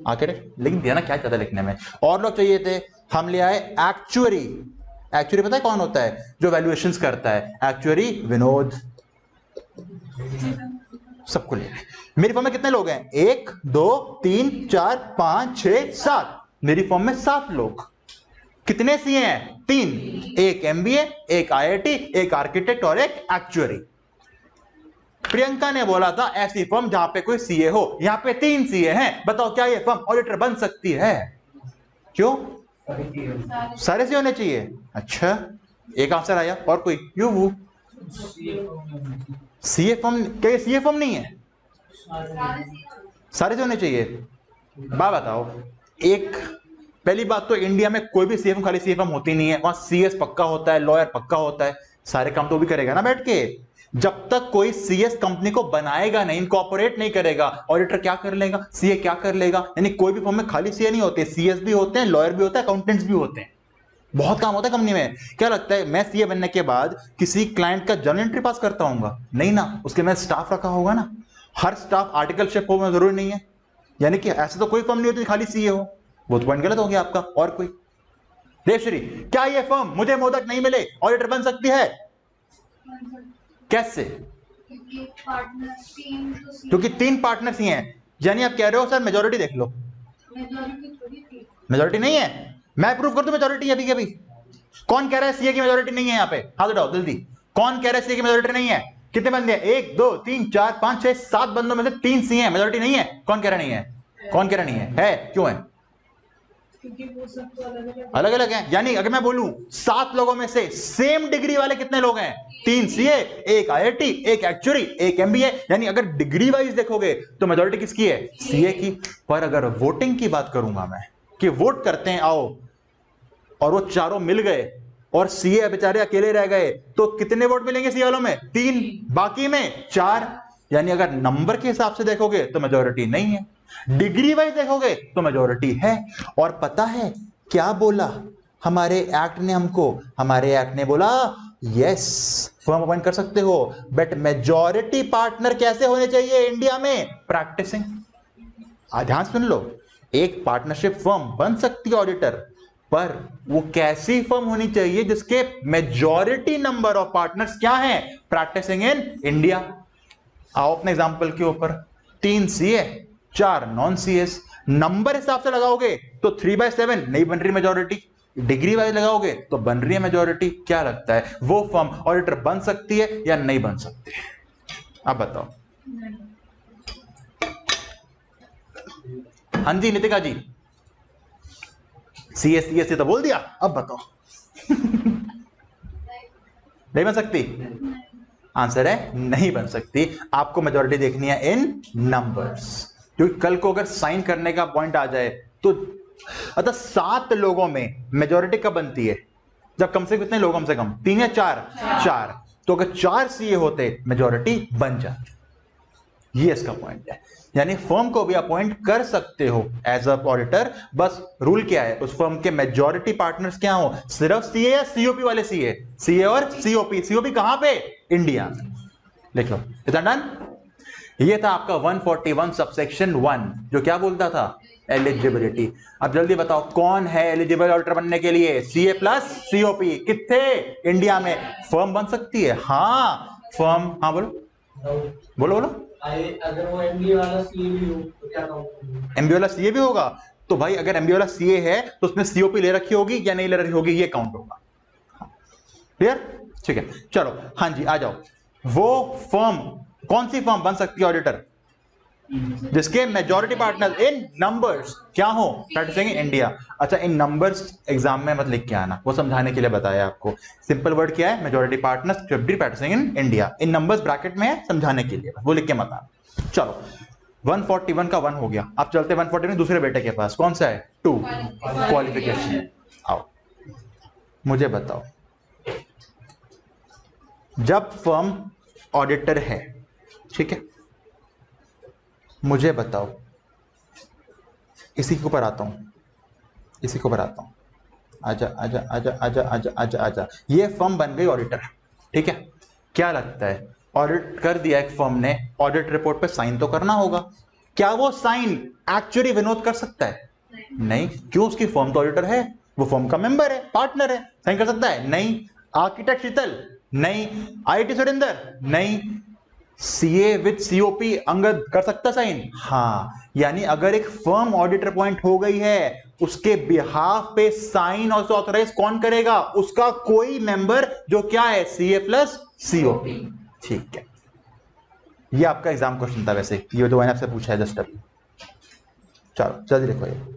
आर्किटेक्ट लिख दिया ना, क्या चाहता लिखने में। और लोग चाहिए थे, हम ले आए एक्चुअरी। एक्चुअरी पता है कौन होता है, जो वैल्यूएशंस करता है, एक्चुअरी विनोद। सबको ले आए। मेरी फॉर्म में कितने लोग हैं, 1 2 3 4 5 6 7। मेरी फॉर्म में 7 लोग। कितने CA हैं, 3। एक MBA, एक IIT, एक आर्किटेक्ट और एक एक्चुअरी। प्रियंका ने बोला था ऐसी फर्म जहां पे कोई CA हो। यहां पे 3 CA हैं, बताओ क्या ये फर्म ऑडिटर बन सकती है? क्यों, सारे CA होने चाहिए। अच्छा, एक आंसर आया, और कोई, यू वो CA फर्म, क्या ये CA फर्म नहीं है, सारे से होने चाहिए। बात बताओ, एक पहली बात तो इंडिया में कोई भी CA फर्म खाली CA फर्म होती नहीं है, वहां CS पक्का होता है, लॉयर पक्का होता है, सारे काम तो वो भी करेगा ना बैठ के। जब तक कोई CS कंपनी को बनाएगा नहीं, इनकॉर्पोरेट नहीं करेगा, ऑडिटर क्या कर लेगा, CA क्या कर लेगा। यानी कोई भी फर्म में खाली CA नहीं होते, CS भी होते हैं, लॉयर भी होता है, अकाउंटेंट्स भी होते हैं, बहुत काम होता है कंपनी में। क्या लगता है मैं CA बनने के बाद किसी क्लाइंट का जर्नल एंट्री पास करता हूंगा, नहीं ना, उसके में स्टाफ रखा होगा ना। हर स्टाफ आर्टिकलशिप हो जरूरी नहीं है, यानी कि ऐसे तो कोई फर्म नहीं होती खाली CA हो। वो तो पॉइंट गलत हो गया आपका। और कोई, देवश्री, क्या ये फर्म मुझे मोदक नहीं मिले ऑडिटर बन सकती है? कैसे? क्योंकि 3 पार्टनर्स ही हैं। यानी आप कह रहे हो सर मेजोरिटी देख लो, मेजोरिटी नहीं है। मैं प्रूफ कर दूं मेजोरिटी अभी के अभी। कौन कह रहा है CA की मेजोरिटी नहीं है? यहाँ पे हाथ उठाओ जल्दी, कौन कह रहा है CA की मेजोरिटी नहीं है? कितने बंदे हैं, 1 2 3 4 5 6 7 बंदों में से 3 CA है, मेजोरिटी नहीं है। कौन कह रहा नहीं है, कौन कह रहा नहीं है क्यों है? अलग अलग है। यानी अगर मैं बोलूं 7 लोगों में से सेम डिग्री वाले कितने लोग हैं, 3 CA, एक IIT, एक एक्चुअरी, एक MBA। यानी अगर डिग्री वाइज देखोगे तो मेजोरिटी किसकी है, CA की। पर अगर वोटिंग की बात करूंगा मैं, कि वोट करते हैं आओ, और वो चारों मिल गए और सीए बेचारे अकेले रह गए, तो कितने वोट मिलेंगे सीए वालों में? 3, बाकी में 4। यानी अगर नंबर के हिसाब से देखोगे तो मेजोरिटी नहीं है, डिग्री वाइज देखोगे तो मेजोरिटी है। और पता है क्या बोला हमारे एक्ट ने हमको? हमारे एक्ट ने बोला यस, फर्म अपॉइंट कर सकते हो, बट मेजोरिटी पार्टनर कैसे होने चाहिए इंडिया में? प्रैक्टिसिंग। ध्यान सुन लो, एक पार्टनरशिप फर्म बन सकती है ऑडिटर, पर वो कैसी फर्म होनी चाहिए जिसके मेजॉरिटी नंबर ऑफ पार्टनर्स क्या हैं? Practicing in India. आओ अपने एग्जांपल के ऊपर, 3 सीए 4 नॉन सीएस। नंबर हिसाब से लगाओगे तो 3/7 नहीं बन रही मेजॉरिटी, डिग्री वाइज लगाओगे तो बन रही है मेजॉरिटी। क्या लगता है वो फर्म ऑडिटर बन सकती है या नहीं बन सकती? आप बताओ। हाँ जी नितिका जी, सीएस तो बोल दिया, अब बताओ। नहीं बन सकती? आंसर है नहीं बन सकती। आपको मेजॉरिटी देखनी है इन नंबर्स, क्योंकि कल को अगर साइन करने का पॉइंट आ जाए तो अतः 7 लोगों में मेजॉरिटी कब बनती है? जब कम से कम कितने लोग, कम से कम 3 या 4? तो अगर 4 सीए होते मेजॉरिटी बन जाती। ये इसका पॉइंट है। यानी फर्म को भी अपॉइंट कर सकते हो एज अ ऑडिटर, बस रूल क्या है, उस फर्म के मेजॉरिटी पार्टनर्स क्या हो? सिर्फ सीए या सीओपी वाले सीए? सीए और सीओपी। सीओपी कहां पे? इंडिया। लिख लो, इतना डन। ये था आपका 141 सबसेक्शन 1, जो क्या बोलता था? एलिजिबिलिटी। अब जल्दी बताओ कौन है एलिजिबल ऑडिटर बनने के लिए? CA plus COP. कितने? इंडिया में। फर्म बन सकती है? हाँ फर्म। हाँ बोलो बोलो बोलो। अगर वो एमबीए वाला सीए भी हो तो क्या काउंट? एमबीए वाला सीए भी होगा तो भाई, अगर एमबीए वाला सीए है तो उसमें सीओपी ले रखी होगी या नहीं ले रखी होगी, ये काउंट होगा। क्लियर? ठीक है, चलो हाँ जी आ जाओ। वो फर्म, कौन सी फर्म बन सकती है ऑडिटर? जिसके मेजॉरिटी पार्टनर इन नंबर्स क्या हो? Practicing in India. अच्छा, इन नंबर्स एग्जाम में मत लिख के आना, वो समझाने के लिए बताया आपको। सिंपल वर्ड क्या है? Majority partners practicing in India. इन नंबर्स ब्रैकेट में है समझाने के लिए, वो लिख के मत आना। चलो 141 का 1 हो गया। अब चलते 141 दूसरे बेटे के पास, कौन सा है? 2, क्वालिफिकेशन। आओ मुझे बताओ, जब फर्म ऑडिटर है, ठीक है, मुझे बताओ, इसी के ऊपर आता हूं, इसी के ऊपर आता हूं। आजा आजा आजा आजा आजा आजा आजा। ये फर्म बन गई ऑडिटर, ठीक है। क्या लगता है, ऑडिट कर दिया एक फर्म ने, ऑडिट रिपोर्ट पे साइन तो करना होगा। क्या वो साइन एक्चुअली विनोद कर सकता है? नहीं। क्यों? उसकी फर्म तो ऑडिटर है, वो फर्म का मेंबर है, पार्टनर है, साइन कर सकता है? नहीं। आर्किटेक्ट शीतल? नहीं। आईटी सुरेंद्र? नहीं। सीए विद सीओपी अंगद कर सकता साइन? हाँ। यानी अगर एक फर्म ऑडिटर अपॉइंट हो गई है, उसके बिहाफ पे साइन और ऑथराइज कौन करेगा? उसका कोई मेंबर जो क्या है? CA plus COP. ठीक है, ये आपका एग्जाम क्वेश्चन था वैसे, ये जो मैंने आपसे पूछा है जस्ट अभी। चलो जल्दी देखो ये।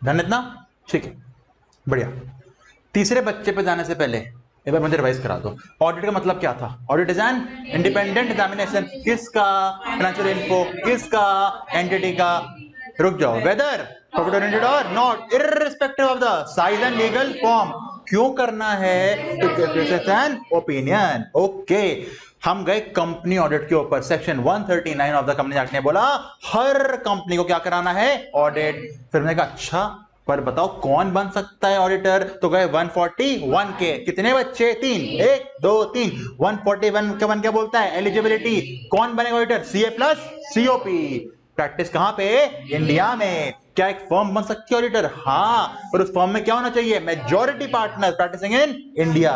ध्यान इतना, ठीक है, बढ़िया। तीसरे बच्चे पे जाने से पहले एक बार मुझे रिवाइज करा दो। ऑडिट का मतलब क्या था? Audit is an independent examination. किसका? Financial info. किसका? एंटिटी का। रुक जाओ, वेदर प्रॉफिट ओरिएंटेड और not, irrespective of the size and legal form. क्यों करना है? To give an opinion. Okay, हम गए कंपनी ऑडिट के ऊपर। Section 139 of the company act ने बोला हर कंपनी को क्या कराना है? ऑडिट। फिर मैंने कहा अच्छा, पर बताओ कौन बन सकता है ऑडिटर? तो गए 141 के। कितने बच्चे? 3। 1 2 3। 141 का 1 क्या बोलता है? एलिजिबिलिटी। कौन बनेगा auditor? CA plus COP. Practice कहां पे? इंडिया में। क्या एक फर्म बन सकती है ऑडिटर? हाँ, पर उस फर्म में क्या होना चाहिए? Majority partner practicing in India.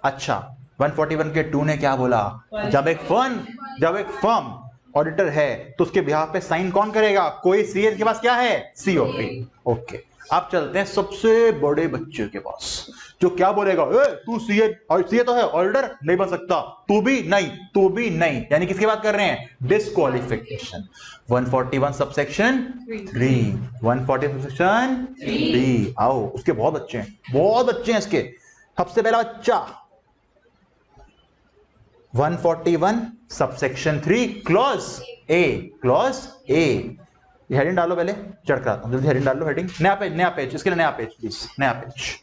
अच्छा, 141 के 2 ने क्या बोला? जब एक फर्म ऑडिटर है तो उसके बिहाफ पे साइन कौन करेगा? कोई सीए के पास क्या है? सीओपी। ओके, आप चलते हैं सबसे बड़े बच्चे के पास, जो क्या बोलेगा, ए तू सीए, और सीए तो है, ऑडिटर नहीं बन सकता, तू भी नहीं, तू भी नहीं। यानी किसकी बात कर रहे हैं? डिस्क्वालिफिकेशन। 141 subsection 3, 140 subsection 3। आओ, उसके बहुत बच्चे हैं, बहुत बच्चे हैं इसके। सबसे पहला बच्चा 141 subsection 3 clause A, clause A. Heading डालो, पहले चढ़ कर आता हूं, जल्दी हेडिंग डालो, हेडिंग। नया पेज, नया पेज, इसके लिए नया पेज प्लीज, नया पेज।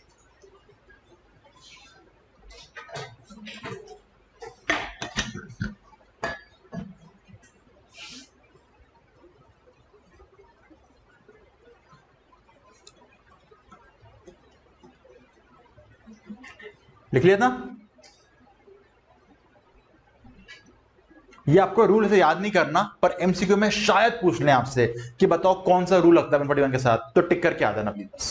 लिख लिया था? ये आपको रूल से याद नहीं करना, पर एमसीक्यू में शायद पूछ लें आपसे कि बताओ कौन सा रूल लगता है 141 के साथ, तो टिक करके आ जाना प्लीज,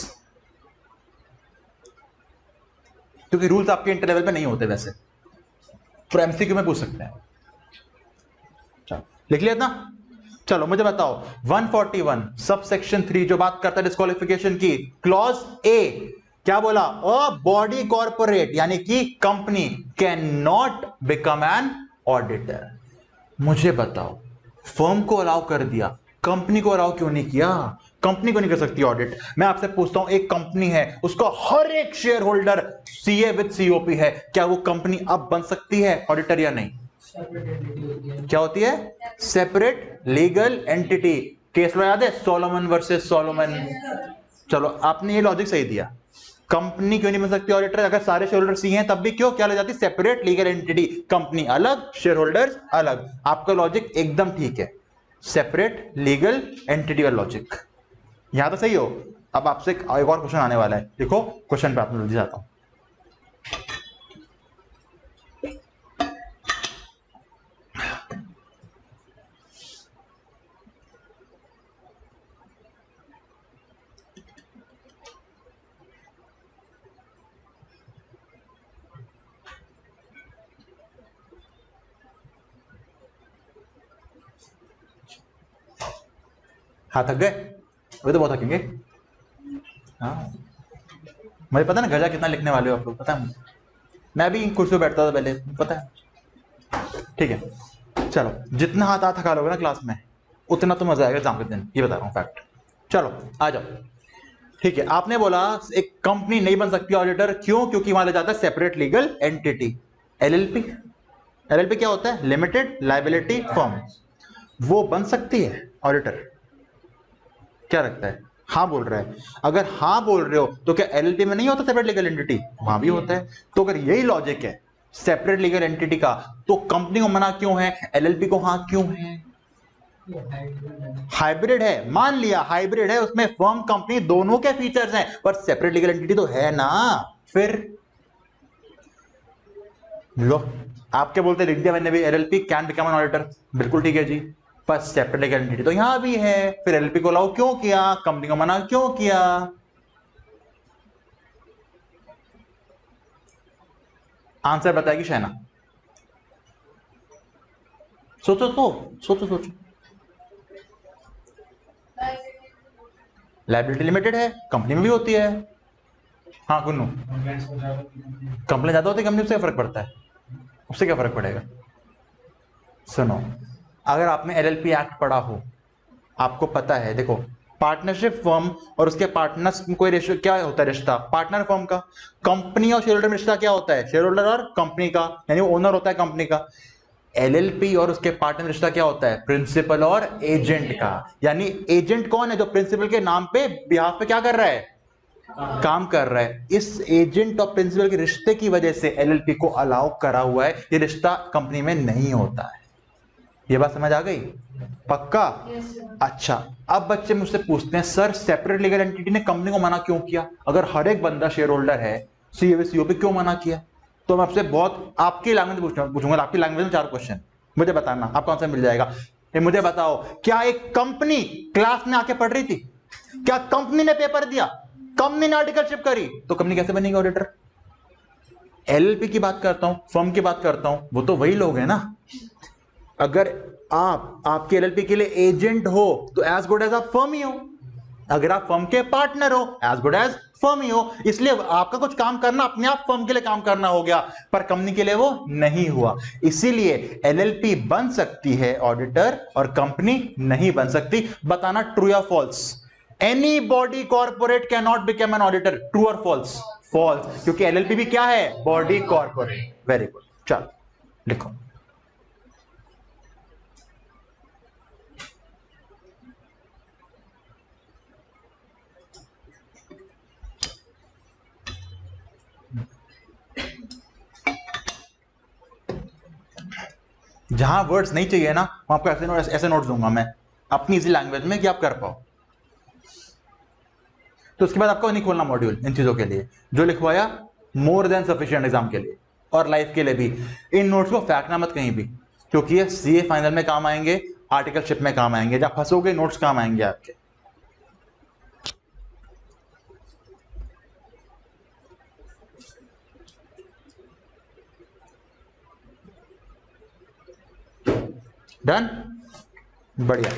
क्योंकि रूल्स आपके इंटर लेवल पे नहीं होते वैसे, पर एमसीक्यू में पूछ सकते हैं। चलो लिख लिया था? चलो मुझे बताओ 141 सबसेक्शन 3 जो बात करता है डिस्क्वालिफिकेशन की, क्लॉज ए क्या बोला? अ बॉडी कॉर्पोरेट यानी कि company cannot become an auditor. मुझे बताओ, फर्म को अलाउ कर दिया, कंपनी को अलाउ क्यों नहीं किया? कंपनी को नहीं कर सकती ऑडिट। मैं आपसे पूछता हूं, एक कंपनी है, उसका हर एक share holder CA with COP है, क्या वो कंपनी अब बन सकती है ऑडिटर या नहीं? क्या होती है? Separate legal entity. केस लो याद है, सोलोमन वर्सेस सोलोमन। चलो आपने ये लॉजिक सही दिया, कंपनी क्यों नहीं बन सकती ऑडिटर? अगर सारे शेयर होल्डर सी हैं तब भी क्यों, क्या ले जाती? सेपरेट लीगल एंटिटी, कंपनी अलग, शेयर होल्डर्स अलग। आपका लॉजिक एकदम ठीक है, सेपरेट लीगल एंटिटी वाला लॉजिक, यहां तो सही हो। अब आपसे एक और क्वेश्चन आने वाला है, देखो क्वेश्चन पे आप जल्दी जाता हूं। हाँ थक गए? अभी तो बहुत थकेंगे। हाँ मुझे पता है ना गजा कितना लिखने वाले हो आप लोग, पता है, मैं भी कुर्सी पे बैठता था पहले, पता है। ठीक है चलो, जितना हाथ हाथ थका लोगे ना क्लास में, उतना तो मजा आएगा एग्जाम के दिन, ये बता रहा हूँ फैक्ट। चलो आ जाओ। ठीक है, आपने बोला एक कंपनी नहीं बन सकती ऑडिटर, क्यों? क्योंकि वहां ले जाता है separate legal entity, LLP. LLP क्या होता है? Limited liability firm. वो बन सकती है ऑडिटर? क्या लगता है? हाँ बोल रहा है। अगर हाँ बोल रहे हो तो क्या एलएलपी में नहीं होता सेपरेट लीगल एंटिटी? वहां भी होता है। तो अगर यही लॉजिक है सेपरेट लीगल एंटिटी का, तो कंपनी को मना क्यों है, एलएलपी को हाँ क्यों है? हाइब्रिड है, मान लिया हाइब्रिड है, उसमें फर्म कंपनी दोनों के फीचर्स हैं, पर सेपरेट लीगल एंटिटी तो है ना। फिर लो, आप क्या बोलते, लिख दिया मैंने भी, LLP can become an auditor, बिल्कुल ठीक है जी, पर सेपरेट लीगल एंटिटी तो यहां भी है। फिर एलएलपी को अलाउ क्यों किया, कंपनी को मना क्यों किया? आंसर बताएगी शहना, सोचो तो, सोचो सोचो। लायबिलिटी लिमिटेड है, कंपनी में भी होती है। हाँ गुन्नू, कंपनी ज्यादा होती है, कंपनी से फर्क पड़ता है, उससे क्या फर्क पड़ेगा? सुनो, अगर आपने एलएलपी एक्ट पढ़ा हो, आपको पता है, देखो पार्टनरशिप फर्म और उसके पार्टनर्स में कोई रेशियो क्या होता है, रिश्ता पार्टनर फर्म का। कंपनी और शेयर होल्डर में रिश्ता क्या होता है? शेयर होल्डर और कंपनी का, यानी ओनर होता है कंपनी का। एलएलपी और उसके पार्टनर रिश्ता क्या होता है? प्रिंसिपल और एजेंट का। यानी एजेंट कौन है? जो प्रिंसिपल के नाम पे, बिहाफ पे क्या कर रहा है? काम कर रहा है। इस एजेंट और प्रिंसिपल के रिश्ते की वजह से एलएलपी को अलाउ करा हुआ है, ये रिश्ता कंपनी में नहीं होता है। ये बात समझ आ गई? पक्का? अच्छा, अब बच्चे मुझसे पूछते हैं सर सेपरेट लीगल एंटिटी ने कंपनी को मना क्यों किया? अगर हर एक बंदा शेयर होल्डर है, सीए सीओपी क्यों मना किया? तो मैं आपसे बहुत आपकी लैंग्वेज में पूछूंगा, आपकी लैंग्वेज में 4 क्वेश्चन, मुझे बताना आपको आंसर मिल जाएगा। मुझे बताओ, क्या एक कंपनी क्लास में आके पढ़ रही थी? क्या कंपनी ने पेपर दिया, कंपनी ने आर्टिकलशिप करी, तो कंपनी कैसे बनेगी ऑडिटर? एलएलपी की बात करता हूं, फर्म की बात करता हूं, वो तो वही लोग हैं ना। अगर आप आपके एलएलपी के लिए एजेंट हो, तो एज गुड एज आप फर्म ही हो। अगर आप फर्म के पार्टनर हो, एज गुड एज फर्म ही हो, इसलिए आपका कुछ काम करना अपने आप फर्म के लिए काम करना हो गया, पर कंपनी के लिए वो नहीं हुआ। इसीलिए एलएलपी बन सकती है ऑडिटर और कंपनी नहीं बन सकती। बताना ट्रू या false? Any body corporate cannot become an auditor, true और फॉल्स? फॉल्स, क्योंकि एलएलपी भी क्या है? Body corporate. वेरी गुड, चलो लिखो। जहां वर्ड्स नहीं चाहिए ना, वहां आपको ऐसे नोट्स दूंगा मैं अपनी इजी लैंग्वेज में कि आप कर पाओ। तो उसके बाद आपको नहीं खोलना मॉड्यूल इन चीजों के लिए, जो लिखवाया मोर देन सफिशिएंट एग्जाम के लिए और लाइफ के लिए भी। इन नोट्स को फेंकना मत कहीं भी, क्योंकि ये सीए फाइनल में काम आएंगे, आर्टिकलशिप में काम आएंगे, जब फंसोगे नोट्स काम आएंगे आपके। डन, बढ़िया।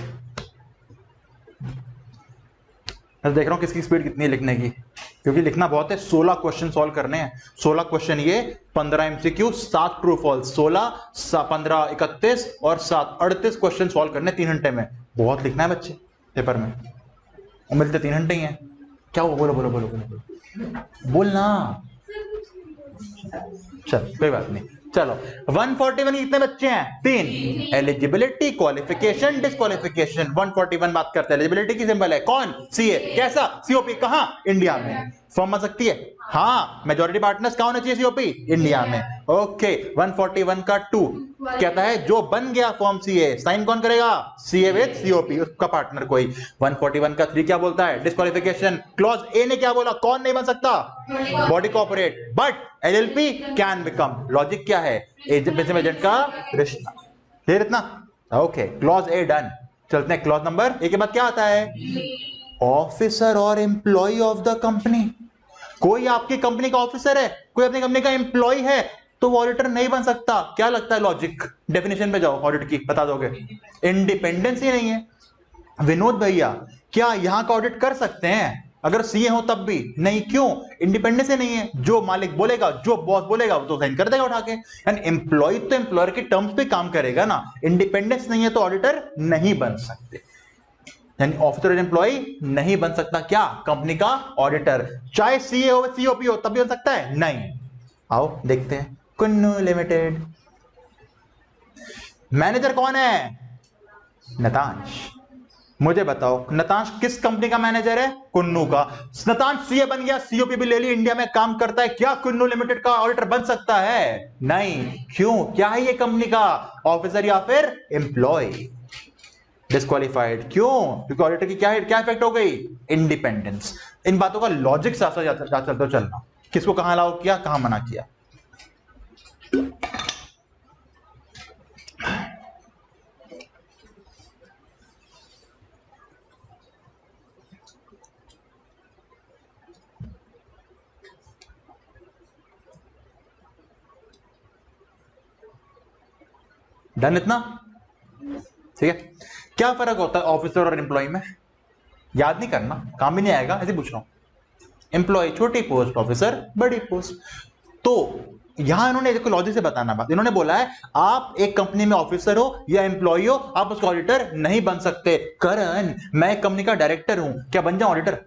मैं देख रहा हूं किसकी स्पीड कितनी है लिखने की, क्योंकि लिखना बहुत है। 16 क्वेश्चन सॉल्व करने हैं, 16 क्वेश्चन ये, 15 एमसीक्यू, 7 ट्रू फॉल्स, 16 15 31 और 7 38 क्वेश्चन सॉल्व करने 3 घंटे में। बहुत लिखना है बच्चे पेपर में, और मिलते 3 घंटे ही हैं। क्या हुआ? बोलो बोलो बोलो बोलो बोलो, बोलना। चल कोई बात नहीं, चलो 141 कितने बच्चे हैं? 3। Eligibility, qualification, disqualification. 141 बात करते हैं, एलिजिबिलिटी की सिंबल है कौन? सीए। कैसा? सीओपी। कहां? इंडिया में। फर्म आ सकती है? हाँ। मेजॉरिटी पार्टनर्स कहां होना चाहिए? सीओपी, इंडिया में। ओके। 141 का 2 कहता है जो बन गया फॉर्म सीए, साइन कौन करेगा? सीए विद सीओपी, उसका पार्टनर कोई। 141 का 3 क्या बोलता है? डिस्क्वालिफिकेशन। क्लॉज ए ने क्या बोला? कौन नहीं बन सकता? Body corporate, but LLP can become. Logic क्या है? एजेंट का रिश्ता। क्लियर इतना? Okay, clause A done. चलते हैं क्लॉज नंबर ए के बाद क्या आता है? ऑफिसर और एम्प्लॉय ऑफ द कंपनी। कोई आपकी कंपनी का ऑफिसर है, कोई अपनी कंपनी का एम्प्लॉय है, तो वो ऑडिटर नहीं बन सकता। क्या लगता है लॉजिक? डेफिनेशन पे जाओ, ऑडिट की बता दोगे। इंडिपेंडेंस ही नहीं है। विनोद भैया, क्या यहां का ऑडिट कर सकते हैं अगर सीए हो तब भी? नहीं। क्यों? इंडिपेंडेंस ही नहीं है। जो मालिक बोलेगा, जो बॉस बोलेगा, वो तो साइन कर देगा उठा के। यानी एम्प्लॉय तो एम्प्लॉयर के टर्म्स पे काम करेगा ना। इंडिपेंडेंस नहीं है तो ऑडिटर नहीं बन सकते, यानी ऑफिसर और एम्प्लॉय नहीं बन सकता क्या? कंपनी का ऑडिटर। चाहे सीए हो, सीओपी हो, तब भी बन सकता है? नहीं। आओ देखते हैं। कुन्नू लिमिटेड, मैनेजर कौन है? नतांश। मुझे बताओ नतांश किस कंपनी का मैनेजर है? कुन्नू का। नतांश सीए बन गया, सीओपी भी ले ली, इंडिया में काम करता है, क्या कुन्नू लिमिटेड का ऑडिटर बन सकता है? नहीं। क्यों? क्या है ये कंपनी का? ऑफिसर या फिर एम्प्लॉय। डिस्क्वालिफाइड। क्यों? क्योंकि ऑडिटर की क्या इफेक्ट हो गई? इंडिपेंडेंस। इन बातों का लॉजिक साथ साथ चलते चलना, किसको कहां अलाउ किया, कहां मना किया। डन इतना? ठीक है। क्या फर्क होता है ऑफिसर और एम्प्लॉय में? याद नहीं करना, काम भी नहीं आएगा, ऐसे पूछ रहा हूं। एम्प्लॉय छोटी पोस्ट, ऑफिसर बड़ी पोस्ट। तो यहां इन्होंने देखो लॉजिक से बताना बात, इन्होंने बोला है आप एक कंपनी में ऑफिसर हो या एम्प्लॉय हो, आप उसका ऑडिटर नहीं बन सकते। करण, मैं एक कंपनी का डायरेक्टर हूं, क्या बन जाऊं ऑडिटर?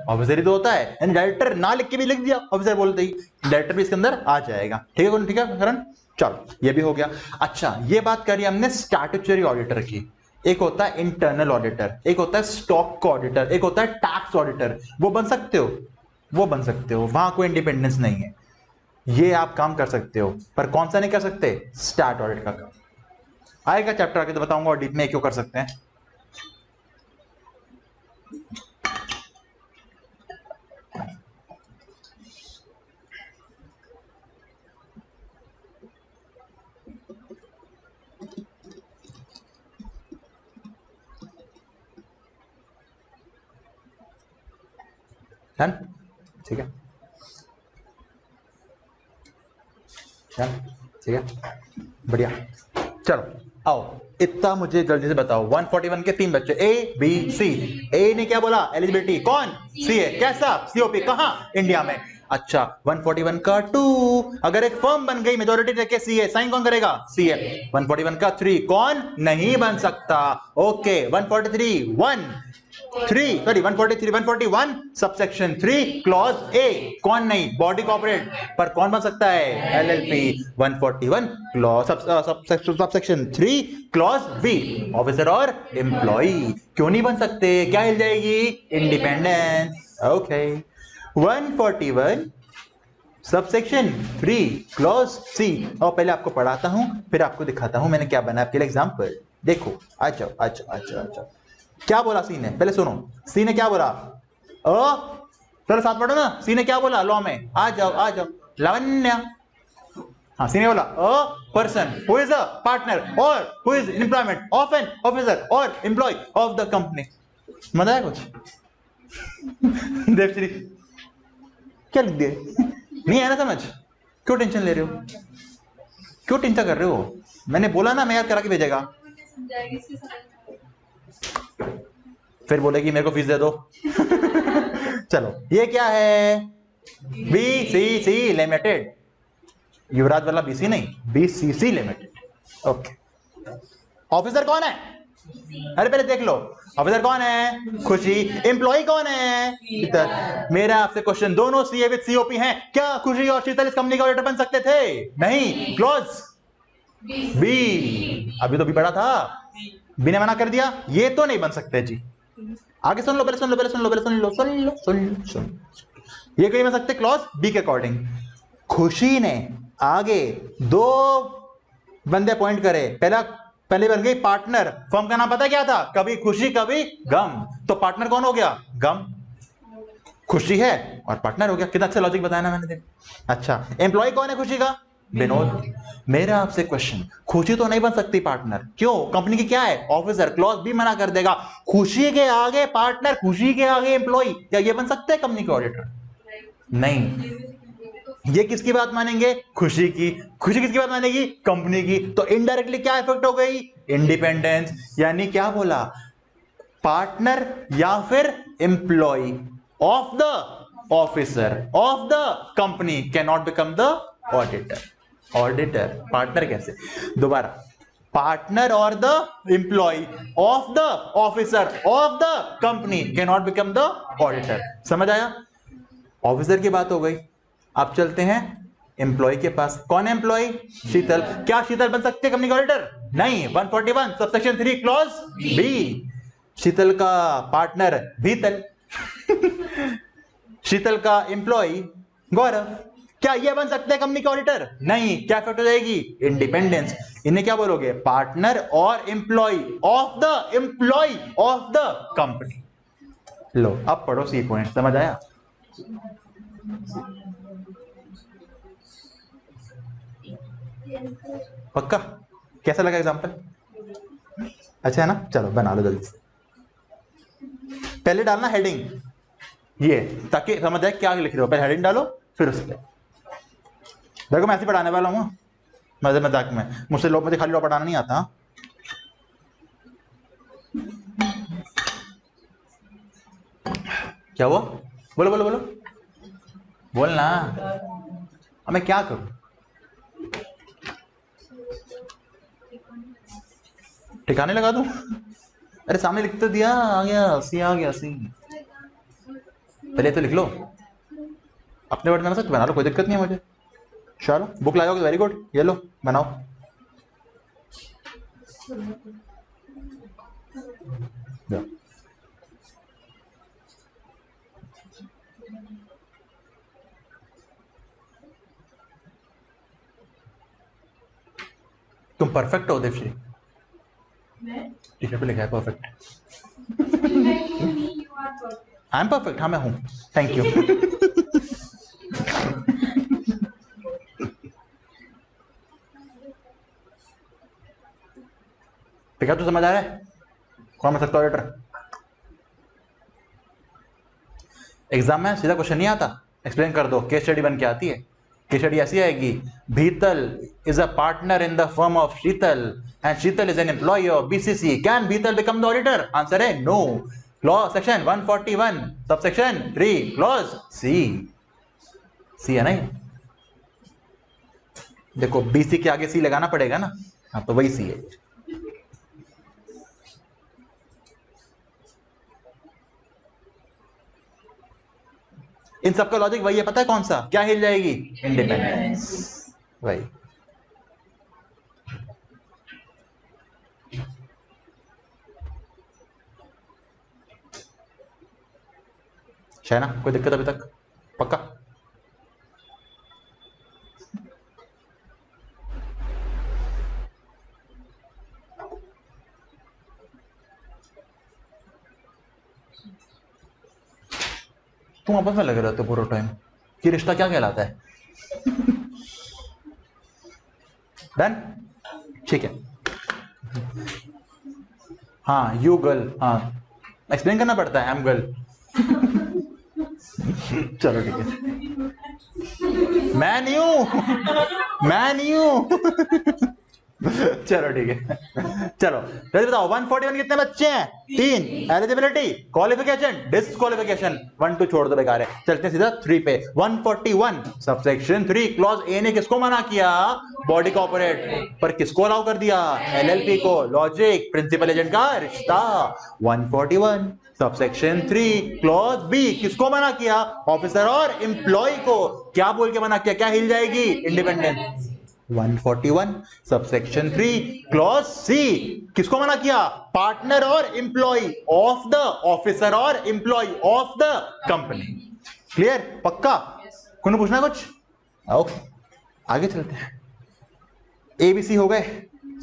ऑफिसर ही तो होता है, यानी डायरेक्टर ना लिख के भी लिख दिया ऑफिसर बोलते ही, डायरेक्टर भी इसके अंदर आ जाएगा। ठीक है? ठीक है करण, चलो ये भी हो गया। अच्छा, ये बात करी हमने स्टैट्यूटरी ऑडिटर की। एक होता है इंटरनल ऑडिटर, एक होता है स्टॉक ऑडिटर, एक होता है टैक्स ऑडिटर। वो बन सकते हो? वो बन सकते हो, वहां कोई इंडिपेंडेंस नहीं है, ये आप काम कर सकते हो। पर कौन सा नहीं कर सकते? स्टैट ऑडिट का काम आएगा चैप्टर आगे तो बताऊंगा, और डीप में क्यों कर सकते हैं। डन? ठीक है, डन, ठीक है, बढ़िया। चलो आओ इतना मुझे जल्दी से बताओ। 141 के 3 बच्चे, ए बी सी। ए ने क्या बोला? एलिजिबिलिटी। कौन? सी है। कैसा? सीओपी। कहां? इंडिया में। अच्छा, 141 का 2, अगर एक फर्म बन गई मेजॉरिटी लेके सी है, साइन कौन करेगा? सी है। 141 का 3 कौन? नहीं बन सकता। Okay, 143 1 3 sorry 143 141 subsection 3 clause A कौन? नहीं, बॉडी कॉर्पोरेट। पर कौन बन सकता है? LLP. 141 clause subsection 3 clause B officer और एम्प्लॉय। क्यों नहीं बन सकते? क्या हिल जाएगी? Independence. Okay, 141 subsection 3 clause C. और पहले आपको पढ़ाता हूं, फिर आपको दिखाता हूं मैंने क्या बना आपके लिए एग्जांपल। देखो, आ जाओ आ जाओ आ जाओ आ जाओ। क्या बोला सी ने? पहले सुनो, सी ने क्या बोला? चलो साथ पढ़ो ना। सी ने क्या बोला लॉ में? आ जाओ आ जाओ। लावण्य। हाँ, सी ने बोला a person who is a partner or who is in employment of an officer और एम्प्लॉय ऑफ द कंपनी। मजा आया कुछ? देवश्री क्या लिख दिया? नहीं आया ना समझ? क्यों टेंशन ले रहे हो? क्यों चिंता कर रहे हो? मैंने बोला ना मैं याद करा के भेजेगा। फिर बोलेगी मेरे को फीस दे दो। चलो, ये क्या है? BCC limited. युवराज वाला बीसी नहीं, बीसीसी लिमिटेड। ओके, ऑफिसर कौन है? अरे पहले देख लो, ऑफिसर कौन है? खुशी। एम्प्लॉय कौन है? शीतल। मेरा आपसे क्वेश्चन, दोनों सीए विद सीओपी हैं, क्या खुशी और शीतल इस कंपनी का ऑडिटर बन सकते थे? नहीं। Clause B. अभी तो भी पढ़ा था, बी ने मना कर दिया, ये तो नहीं बन सकते जी। आगे सुन लो, पहले सुन लो, पहले सुन लो, पहले सुन लो, सुन लो, सुन लो, सुन। ये क्यों नहीं बन सकते? क्लॉज बी के अकॉर्डिंग। खुशी ने आगे 2 बंदे अपॉइंट करे। पहले बन गई पार्टनर। फर्म का नाम पता क्या था? कभी खुशी कभी गम। तो पार्टनर कौन हो गया? गम। खुशी है और पार्टनर हो गया। कितना अच्छा लॉजिक बताया ना मैंने, देखो। अच्छा, एम्प्लॉय कौन है खुशी का? विनोद। मेरा आपसे क्वेश्चन, खुशी तो नहीं बन सकती पार्टनर, क्यों? कंपनी की क्या है? ऑफिसर। क्लॉज बी मना कर देगा। खुशी के आगे पार्टनर, खुशी के आगे एम्प्लॉय, क्या ये बन सकते हैं कंपनी के ऑडिटर? नहीं। ये किसकी बात मानेंगे? खुशी की। खुशी किसकी बात मानेगी? कंपनी की। तो इनडायरेक्टली क्या इफेक्ट हो गई? इंडिपेंडेंस। यानी क्या बोला? पार्टनर या फिर employee of the officer of the company cannot become the auditor. Auditor partner कैसे? दोबारा, पार्टनर और the employee of the officer of the company cannot become the auditor. समझ आया? ऑफिसर की बात हो गई। अब चलते हैं एम्प्लॉय के पास। कौन है एम्प्लॉय? शीतल। क्या शीतल बन सकते कंपनी का ऑडिटर? नहीं। 141 सबसेक्शन 3 क्लॉज बी। शीतल का पार्टनर भीतल। शीतल का एम्प्लॉय गौरव। क्या ये बन सकते हैं कंपनी के ऑडिटर? नहीं। क्या इफेक्ट हो जाएगी? इंडिपेंडेंस। इन्हें क्या बोलोगे? पार्टनर और एम्प्लॉय ऑफ द कंपनी। लो, अब पढ़ो सी पॉइंट। समझ आया? पक्का? कैसा लगा एग्जांपल? अच्छा है ना? चलो बना लो जल्दी से। पहले डालना हेडिंग ये, ताकि समझ जाए क्या लिख रहे हो। पहले हेडिंग डालो, फिर उस पर देखो। मैं ऐसे पढ़ाने वाला हूँ, मजे मजाक में। मुझे खाली लॉ पढ़ाना नहीं आता। क्या हुआ? बोलो बोलो बोलो, बोलना। अब मैं क्या करूं? ठिकाने लगा दूं? अरे सामने लिख तो दिया, आ गया सी, आ गया सी। पहले तो लिख लो, अपने वर्ड में बना सकते, बना लो, कोई दिक्कत नहीं है मुझे। चलो, बुक लाओगे? वेरी गुड, ये लो बनाओ। जाओ। तुम परफेक्ट हो देवश्री? टी शर्ट पे लिखा है परफेक्ट। I am perfect. हाँ मैं हूं। Thank you. ठीक है, तो समझ आ रहा है कौन बन सकता है ऑडिटर? एग्जाम में सीधा क्वेश्चन नहीं आता, एक्सप्लेन कर दो, केस स्टडी बन के आती है। केशरी ऐसी आएगी, Bhital is a partner in the firm of Sheetal and Sheetal is an employee of BCC, can Bhital become the auditor? Answer है no. Clause section 141 subsection 3 clause C. C है ना ये? देखो बीसी के आगे सी लगाना पड़ेगा ना, हाँ तो वही सी है। इन सबका लॉजिक वही है, पता है कौन सा? क्या हिल जाएगी? इंडिपेंडेंस। वही। शहना कोई दिक्कत अभी तक? पक्का? तुम आपस में लगे रहते हो पूरा टाइम, ये रिश्ता क्या कहलाता है? डन? ठीक है। हाँ यू गर्ल, हाँ एक्सप्लेन करना पड़ता है, आई एम गर्ल। चलो ठीक है। मैं नहीं हूं, मैं नहीं हूं। चलो ठीक है। चलो जल्दी बताओ 141 कितने बच्चे हैं? 3। एलिजिबिलिटी, क्वालिफिकेशन, डिस्क्वालिफिकेशन, 1 2 छोड़ दो बेकार है। चलते हैं सीधा 3 पे। 141 सबसेक्शन 3 क्लॉज ए ने किसको मना किया? Body corporate. पर किसको अलाउ कर दिया? एलएलपी को। लॉजिक, प्रिंसिपल एजेंट का रिश्ता। 141 सबसेक्शन 3 क्लॉज बी किसको मना किया? ऑफिसर और एम्प्लॉय को। क्या बोल के मना किया? क्या हिल जाएगी? इंडिपेंडेंस। 141 सबसेक्शन 3 क्लॉज सी किसको मना किया? पार्टनर और एम्प्लॉय ऑफ द ऑफिसर और employee of the company. Clear? पक्का? कौन पूछना कुछ? ओके आगे चलते हैं। एबीसी हो गए,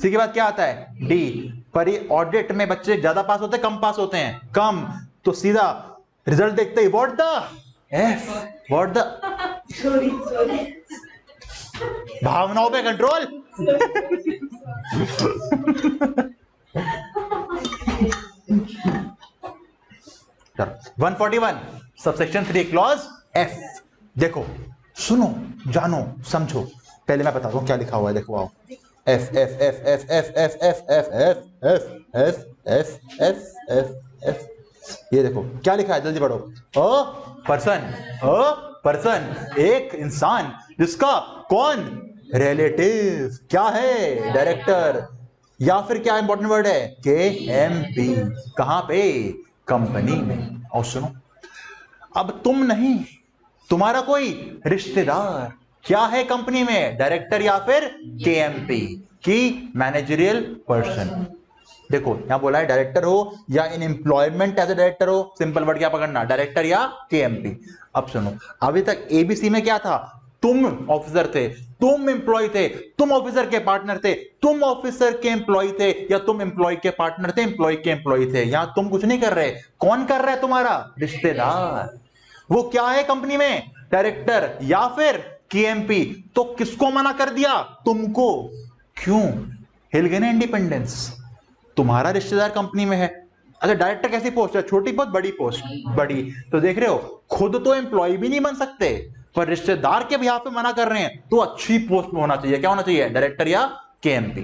सी के बाद क्या आता है? डी। पर ये ऑडिट में बच्चे ज्यादा पास होते हैं कम पास होते हैं? कम। तो सीधा रिजल्ट देखते ही what the F, what the sorry भावनाओं पे कंट्रोल। चलो 141 सबसेक्शन 3 क्लॉज एफ। देखो सुनो जानो समझो, पहले मैं बताता हूं क्या लिखा हुआ है। देखो आओ, F F F F F F F F F F F F F F F. ये देखो क्या लिखा है, जल्दी पढ़ो। पर्सन एक इंसान जिसका कौन? रिलेटिव। क्या है? डायरेक्टर। या फिर क्या इंपॉर्टेंट वर्ड है? केएमपी। कहां पे? कंपनी में। और सुनो, अब तुम नहीं, तुम्हारा कोई रिश्तेदार क्या है कंपनी में? डायरेक्टर या फिर केएमपी की मैनेजरियल पर्सन। देखो यहां बोला है डायरेक्टर हो या in employment as a director हो, सिंपल वर्ड क्या पकड़ना? डायरेक्टर या केएमपी। अब सुनो, अभी तक एबीसी में क्या था? तुम ऑफिसर थे, तुम एम्प्लॉय थे, तुम ऑफिसर के पार्टनर थे, तुम ऑफिसर के एम्प्लॉय थे, या तुम एम्प्लॉय के पार्टनर थे, एम्प्लॉय के एम्प्लॉय थे। यहां तुम कुछ नहीं कर रहे, कौन कर रहा है? तुम्हारा रिश्तेदार। वो क्या है कंपनी में? डायरेक्टर या फिर केएमपी। तो किसको मना कर दिया? तुमको। क्यों? हिल गए ना इंडिपेंडेंस। तुम्हारा रिश्तेदार कंपनी में है। अच्छा डायरेक्टर कैसी पोस्ट है? छोटी पोस्ट, बड़ी पोस्ट? बड़ी। तो देख रहे हो, खुद तो एम्प्लॉय भी नहीं बन सकते, पर रिश्तेदार के बिहाफ पे मना कर रहे हैं, तो अच्छी पोस्ट में होना चाहिए। क्या होना चाहिए? डायरेक्टर या केएमपी।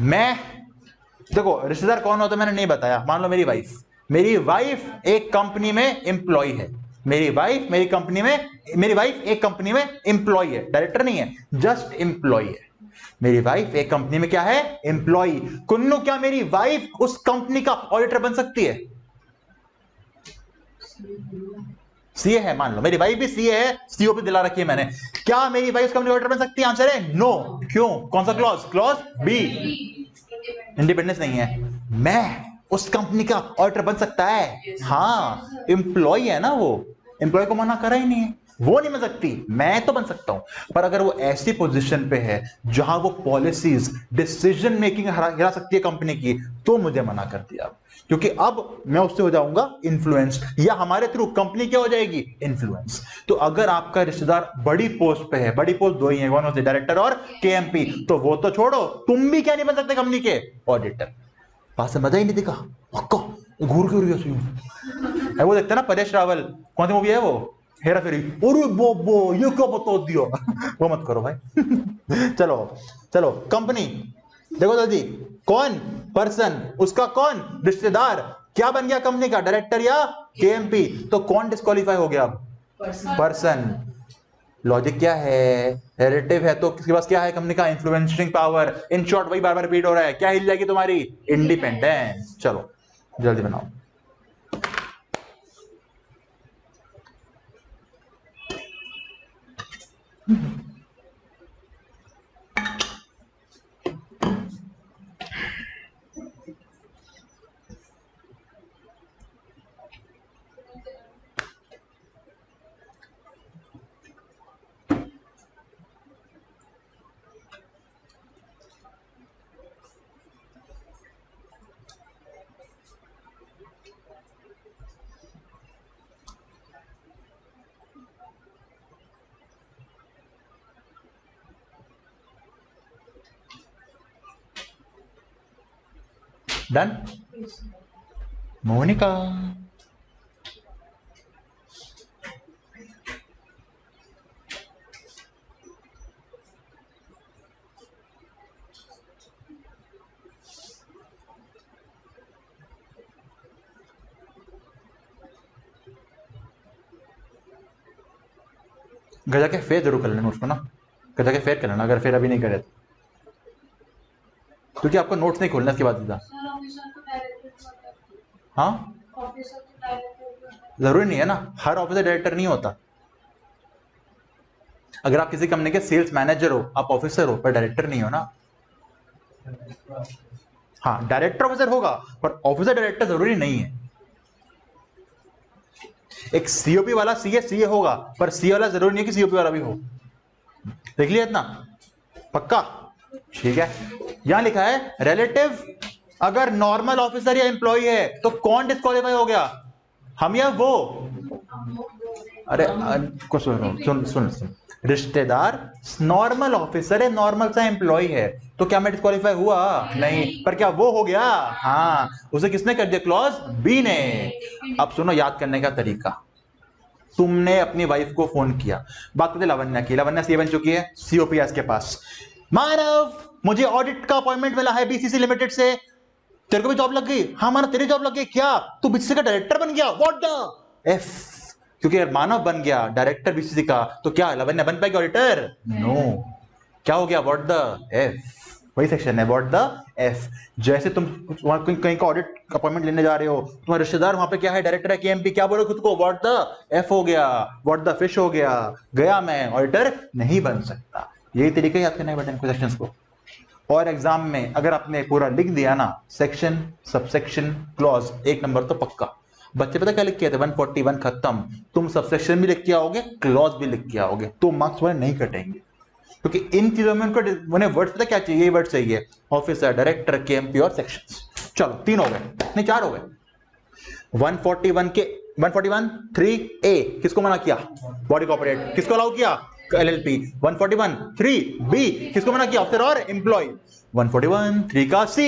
मैं देखो रिश्तेदार कौन होता है मैंने नहीं बताया। मान लो मेरी वाइफ एक कंपनी में एम्प्लॉय है। मेरी वाइफ एक कंपनी में एम्प्लॉय है, डायरेक्टर नहीं है, जस्ट एम्प्लॉय है। मेरी वाइफ एक कंपनी में क्या है? एम्प्लॉय। कुन्नू क्या मेरी वाइफ उस कंपनी का ऑडिटर बन सकती है? सीए है, मान लो मेरी वाइफ भी सीए है, सीओ पे दिला रखी है मैंने। क्या मेरी वाइफ उस कंपनी का ऑडिटर बन सकती है? आंसर है नो। क्यों? कौन सा क्लॉज? Clause B. इंडिपेंडेंस नहीं है। मैं उस कंपनी का ऑडिटर बन सकता है? हाँ, एम्प्लॉय है ना वो, एम्प्लॉय को मना करा ही नहीं है, वो नहीं बन सकती, मैं तो बन सकता हूं। पर अगर वो ऐसी पोजीशन पे है जहां वो पॉलिसीज, डिसीजन मेकिंग हिला सकती है कंपनी की, तो मुझे मना कर दिया, क्योंकि अब मैं उससे हो जाऊंगा इन्फ्लुएंस्ड, या हमारे थ्रू कंपनी क्या हो जाएगी? इन्फ्लुएंस। तो अगर आपका रिश्तेदार बड़ी पोस्ट पे है, बड़ी पोस्ट दो ही है, कौन होते? डायरेक्टर और केएमपी, तो वो तो छोड़ो, तुम भी क्या नहीं बन सकते कंपनी के? ऑडिटर। बात से मजा ही नहीं दिखा। घूर क्यों रही है? वो देखते ना परेश रावल, कौन सी मूवी है वो? हेरा फेरी, अरे बोबो ये क्या बता दियो वो मत करो भाई चलो चलो, कंपनी देखो जल्दी, कौन पर्सन, उसका कौन रिश्तेदार, क्या बन गया कंपनी का, डायरेक्टर या केएमपी, तो कौन डिस्क्वालीफाई हो गया अब, पर्सन। लॉजिक क्या है, रिलेटिव है तो किसके पास क्या है, कंपनी का इन्फ्लुएंसिंग पावर। इन शॉर्ट वही बार बार रिपीट हो रहा है, क्या हिल जाएगी तुम्हारी, इंडिपेंडेंस। चलो जल्दी बनाओ। डन मोनिका। घर जाके फेर जरूर कर लेना उसको ना, घर जाके फेर कर लेना अगर फिर अभी नहीं करे तो, क्योंकि आपको नोट्स नहीं खोलना इसके बाद सीधा। हाँ जरूरी नहीं है ना, हर ऑफिसर डायरेक्टर नहीं होता। अगर आप किसी कंपनी के सेल्स मैनेजर हो, आप ऑफिसर हो पर डायरेक्टर नहीं हो ना। हाँ डायरेक्टर ऑफिसर होगा पर ऑफिसर डायरेक्टर जरूरी नहीं है। एक सीओपी वाला सीए होगा पर सीए वाला जरूरी नहीं है कि सीओपी वाला भी हो। देख लिया इतना पक्का, ठीक है। यहां लिखा है रिलेटिव, अगर नॉर्मल ऑफिसर या एम्प्लॉय है तो कौन डिस्क्वालीफाई हो गया, हम या वो। अरे कुछ सुन सुन सुन, रिश्तेदार नॉर्मल ऑफिसर है, नॉर्मल सा एम्प्लॉय है, तो क्या मैं डिस्क्वालीफाई हुआ, नहीं, पर क्या वो हो गया, हाँ। उसे किसने कर दिया क्लॉज, बी ने। अब सुनो याद करने का तरीका, तुमने अपनी वाइफ को फोन किया, बात करते लावण्या की, लावण्या सी बन चुकी है, सीओपीएस के पास, मानव मुझे ऑडिट का अपॉइंटमेंट मिला है बीसीसी लिमिटेड से, तेरे को भी जॉब लग गई, हाँ मानव तेरी जॉब लग गई, क्या तू बीसीसी का डायरेक्टर बन गया, व्हाट द एफ, क्योंकि अगर मानव बन गया डायरेक्टर बीसीसी का तो क्या लावण्या बन पाएगी ऑडिटर, नो, क्या हो गया, व्हाट द एफ, वही सेक्शन है व्हाट द एफ। जैसे तुम कहीं का ऑडिट अपॉइंटमेंट लेने जा रहे हो, तुम्हारे रिश्तेदार वहां पे क्या है, डायरेक्टर है केएमपी, क्या बोलो खुद को, व्हाट द एफ हो गया, व्हाट द फिश हो गया, गया मैं ऑडिटर नहीं बन सकता। यही तरीका याद करना है बेटा इनको सेक्शंस को। और एग्जाम में अगर आपने पूरा लिख दिया ना, सेक्शन सबसेक्शन क्लॉज, एक नंबर तो पक्का। बच्चे पता क्या लिख के आते, 141 खत्म, तुम सबसेक्शन भी लिख के आओगे, क्लॉज भी लिख के आओगे, तो मार्क्स वाले नहीं कटेंगे, क्योंकि इन चीजों में उनको उन्हें वर्ड्स पता क्या चाहिए, ये वर्ड चाहिए, ऑफिसर, डायरेक्टर, केएमपी और सेक्शंस। चलो 3 हो गए, नहीं 4 हो गए। 141 के 141 3A किसको मना किया, बॉडी कॉर्पोरेट, किसको अलाउ किया, एलएलपी। 141 3B किसको मना किया, ऑफिसर और एम्प्लॉय। 141 3 का C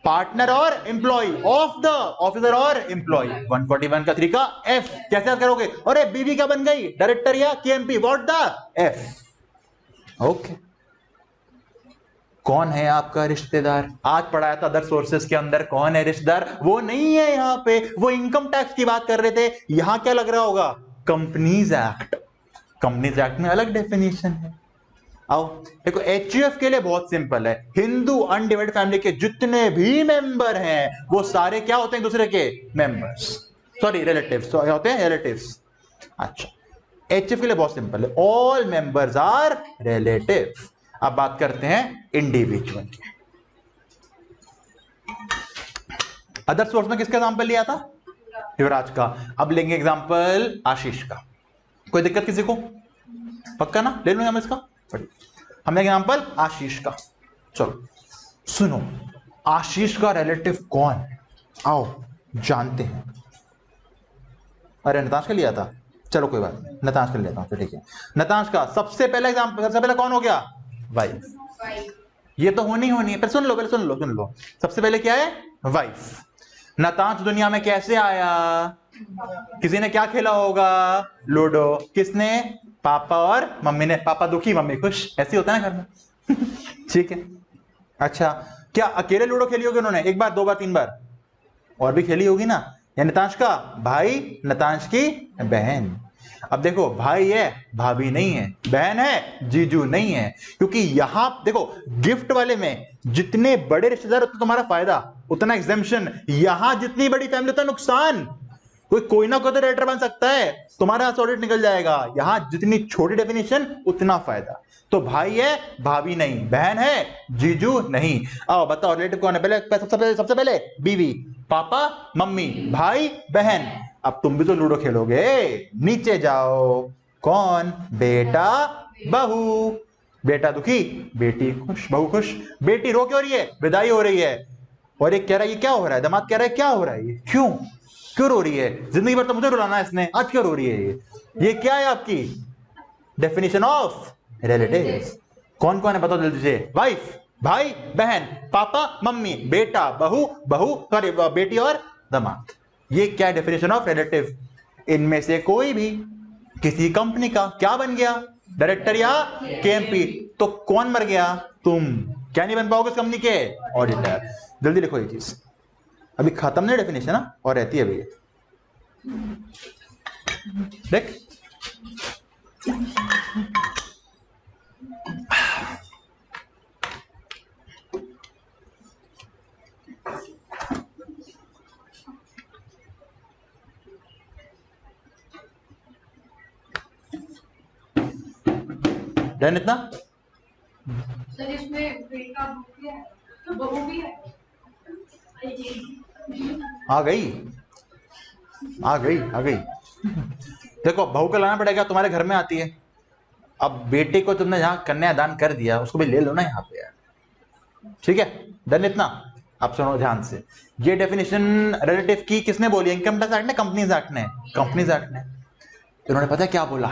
पार्टनर और एम्प्लॉय ऑफ द ऑफिसर और एम्प्लॉय। 141 का 3 का F कैसे याद करोगे, अरे बीबी क्या बन गई, डायरेक्टर या KMP, what the F। Okay, कौन है आपका रिश्तेदार, आज पढ़ाया था अदर सोर्सेस के अंदर, कौन है रिश्तेदार, वो नहीं है यहाँ पे, वो इनकम टैक्स की बात कर रहे थे, यहां क्या लग रहा होगा, कंपनीज एक्ट। कंपनीज एक्ट में अलग डेफिनेशन है। आओ देखो, एचयूएफ के लिए बहुत सिंपल है, हिंदू अनडिवाइडेड फैमिली के जितने भी मेंबर हैं वो सारे क्या होते हैं, दूसरे के मेंबर्स, सॉरी रिलेटिव्स होते हैं, रिलेटिव्स। अच्छा, एचएफ के लिए बहुत सिंपल है, ऑल मेंबर्स आर रिलेटिव। अब बात करते हैं इंडिविजुअल की। अदर सोर्स में किसका एग्जांपल लिया था, युवराज का। अब लेंगे एग्जांपल आशीष का, कोई दिक्कत किसी को, पक्का ना, ले लूंगा हम इसका, हमने एग्जांपल आशीष का। चलो सुनो, आशीष का रिलेटिव कौन है, आओ जानते हैं। अरे नताश का लिया था, चलो कोई बात नहीं, नताश का लेता हूं, तो ठीक है। नताश का सबसे पहले एग्जांपल, सबसे पहले कौन हो गया, वाइफ। ये तो होनी है, पर सुन लो, सबसे पहले क्या है, वाइफ। नतांश दुनिया में कैसे आया? किसी ने क्या खेला होगा? लूडो। किसने? पापा और मम्मी ने। पापा दुखी मम्मी खुश, ऐसे होता है ना घर में। ठीक है। अच्छा, क्या अकेले लूडो खेली होगी उन्होंने? एक बार, दो बार, तीन बार? और भी खेली होगी ना। या नतांश का भाई, नतांश की बहन। अब देखो, भाई है, भाभी नहीं है, बहन है, जीजू नहीं है। क्योंकि यहां देखो, गिफ्ट वाले में जितने बड़े रिश्तेदार उतना तुम्हारा फायदा, उतना एग्जेम्पशन। यहां जितनी बड़ी फैमिली उतना नुकसान। कोई ना कोई तो रेटर बन सकता है, तुम्हारा ऑडिट निकल जाएगा। यहां जितनी छोटी डेफिनेशन उतना फायदा। तो भाई है, भाभी नहीं, बहन है, जीजू नहीं। आओ बताओ, रिलेटिव कौन है? पहले सबसे पहले बीवी, पापा, मम्मी, भाई, बहन। अब तुम भी तो लूडो खेलोगे। नीचे जाओ। कौन? बेटा, बहू। बेटा दुखी, बेटी खुश, बहू खुश। बेटी रो क्यों रही है? विदाई हो रही है। और एक कह रहा है ये क्या हो रहा है? दामाद कह रहा है क्या हो रहा है ये? क्यों क्यों रो रही है? जिंदगी भर तो मुझे रुलाना है इसने, आज क्यों रो रही है ये क्या है आपकी डेफिनेशन ऑफ रिलेटिव? कौन कौन है बताओ जल्दी से? वाइफ, भाई, बहन, पापा, मम्मी, बेटा, बहू, सॉरी बेटी और दामाद। ये क्या डेफिनेशन ऑफ रिलेटिव? इनमें से कोई भी किसी कंपनी का क्या बन गया? डायरेक्टर या केएमपी। तो कौन मर गया? तुम। क्या नहीं बन पाओगे इस कंपनी के? ऑडिटर। जल्दी लिखो ये चीज, अभी खत्म नहीं डेफिनेशन ना, और रहती है अभी। देख, डन इतना? सर इसमें बेटा भी है, बहू भी है। आ गई आ गई आ गई। देखो, बहू को लाना पड़ेगा, तुम्हारे घर में आती है। अब बेटे को तुमने जहां कन्यादान कर दिया, उसको भी ले लो ना यहाँ पे यार। ठीक है, डन इतना? अब सुनो ध्यान से, ये डेफिनेशन रिलेटिव की किसने बोली? इनकम टैक्स एक्ट ने, कंपनीज एक्ट ने? कंपनीज एक्ट ने। इन्होंने पता है क्या बोला?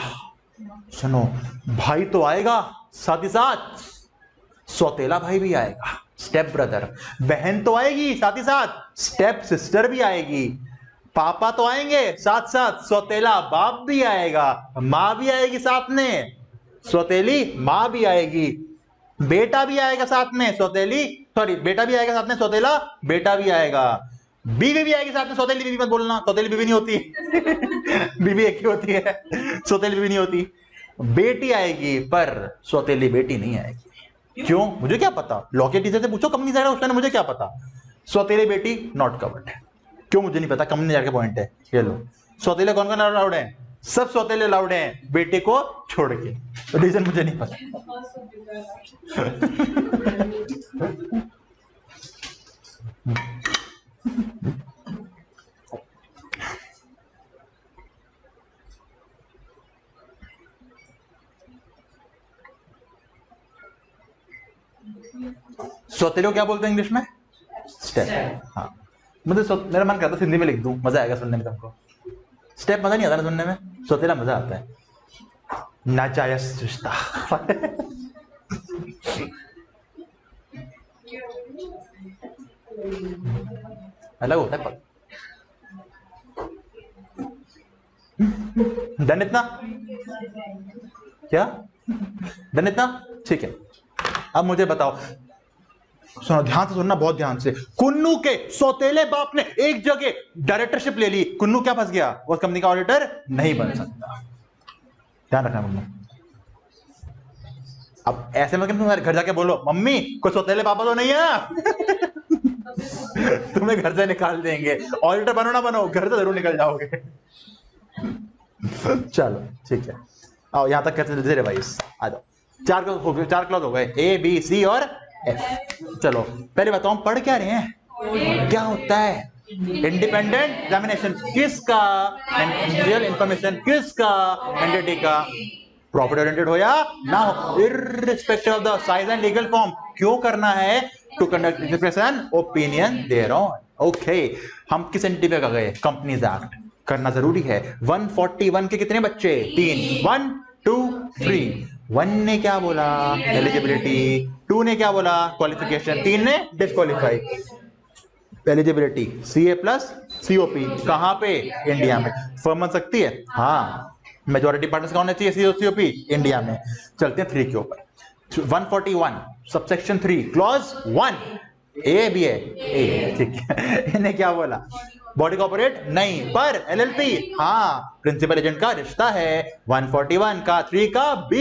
सुनो, भाई तो आएगा, साथ ही साथ सौतेला भाई भी आएगा, स्टेप ब्रदर। बहन तो आएगी, साथ ही साथ स्टेप सिस्टर भी आएगी। पापा तो आएंगे, साथ साथ सौतेला बाप भी आएगा। माँ भी आएगी साथ में, सौतेली माँ भी आएगी। बेटा भी आएगा साथ में, सौतेली, सॉरी बेटा भी आएगा साथ में, सौतेला बेटा भी आएगा। बीवी भी आएगी साथ में, सौतेली बीवी मत बोलना, सौतेली बीवी नहीं होती। बीवी एक ही होती है, सौतेली बीवी नहीं होती। बेटी आएगी पर सौतेली बेटी नहीं आएगी। क्यों? मुझे क्या पता, लॉ के टीचर से पूछो, कंपनी जाएगा उसने, मुझे क्या पता। सौतेली बेटी नॉट कवर्ड है। क्यों? मुझे नहीं पता, कंपनी जाके पॉइंट है। ये लो, सौतेले कौन कौन अलाउड है? सब सौतेले अलाउड हैं, बेटे को छोड़ के। रीजन मुझे नहीं पता। सौतेले को क्या बोलते हैं इंग्लिश में? स्टेप। हाँ, मुझे मेरा मन करता हिंदी में लिख दूं, मजा आएगा सुनने में तुमको। स्टेप मजा नहीं आता ना सुनने में, सौतेला मजा आता है। नाजायज रिश्ता। अलग होता है। डन इतना? क्या डन इतना? ठीक है। अब मुझे बताओ, सुनो ध्यान से सुनना, बहुत ध्यान से। कुन्नू के सौतेले बाप ने एक जगह डायरेक्टरशिप ले ली, कुन्नू क्या फंस गया? वो कंपनी का ऑडिटर नहीं बन सकता। ध्यान रखना मम्मी। अब ऐसे में तुम्हारे घर जाके बोलो, मम्मी कोई सौतेले पापा तो नहीं है। तुम्हें घर से निकाल देंगे। ऑडिटर बनो ना बनो, घर से जरूर निकल जाओगे। चलो ठीक है, आओ यहां तक करते हैं रिवाइज। आ जाओ, चार क्लॉज हो गए, ए बी सी और एफ। चलो पहले बताओ, हम पढ़ क्या रहे हैं? क्या होता है इंडिपेंडेंट एग्जामिनेशन? किसका? इंडिविजुअल इंफॉर्मेशन किसका? एंटिटी का। प्रॉफिट ओरिएंटेड हो या ना हो, irrespective of the size and legal form. क्यों करना है? To conduct expression opinion thereon. Okay, हम किस एंटिटी पे गए? Companies act. करना जरूरी है। 141 के कितने बच्चे? 3। 1 2 3। 1 ने क्या बोला? एलिजिबिलिटी। 2 ने क्या बोला? क्वालिफिकेशन। 3 ने disqualify. Eligibility CA plus COP, कहां पे? इंडिया में। फर्म बन सकती है? हाँ। मेजोरिटी पार्टनर्स कौन होने चाहिए? COP इंडिया में। चलते हैं 3 के ऊपर। 141 सबसेक्शन 3 क्लॉज 1 ए बी ए, ठीक है। इन्हें क्या बोला? बॉडी कॉर्पोरेट नहीं, पर LLP हाँ, प्रिंसिपल एजेंट का रिश्ता है। 141 का 3 का B,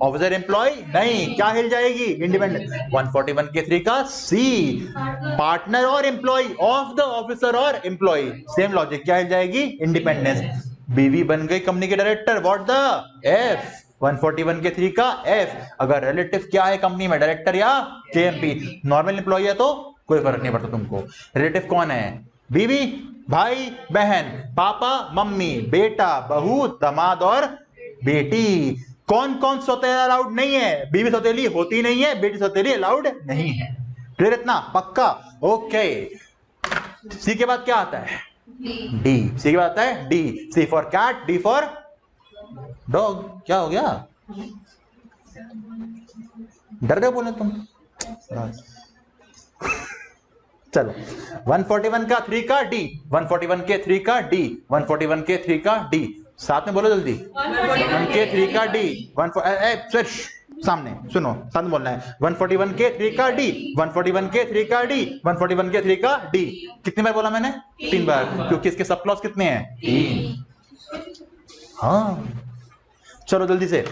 ऑफिसर एम्प्लॉय नहीं, क्या हिल जाएगी? इंडिपेंडेंट। 141 के 3 का C, पार्टनर और एम्प्लॉय ऑफ द ऑफिसर और एम्प्लॉय, सेम लॉजिक, क्या हिल जाएगी? इंडिपेंडेंस। बीवी बन गई कंपनी के डायरेक्टर, व्हाट द F। 141 के 3 का F। अगर रिलेटिव क्या है कंपनी में, डायरेक्टर या KMP? नॉर्मल एम्प्लॉय है तो कोई फर्क नहीं पड़ता तुमको। रिलेटिव कौन है? बीवी, भाई, बहन, पापा, मम्मी, बेटा, बहू, दामाद और बेटी। कौन कौन सौतेला अलाउड नहीं है? बीवी सौतेली होती नहीं है, बेटी सौतेली अलाउड नहीं है। क्लियर? इतना पक्का? ओके। सी के बाद क्या आता है? डी। सी के बाद आता है D. C for cat, D for dog. क्या हो गया? डर गए बोले तुम? चलो 141 का 3 का डी, 141 के 3 का डी, 141 के 3 का डी, साथ में बोलो जल्दी। 141 के 3 का डी, सामने सुनो, साथ में बोलना है। 141 के 3 का डी, 141 के 3 का डी, 141 के 3 का डी। कितनी बार बोला मैंने? 3 बार, क्योंकि इसके सब क्लॉज कितने हैं? 3। हाँ, चलो जल्दी से।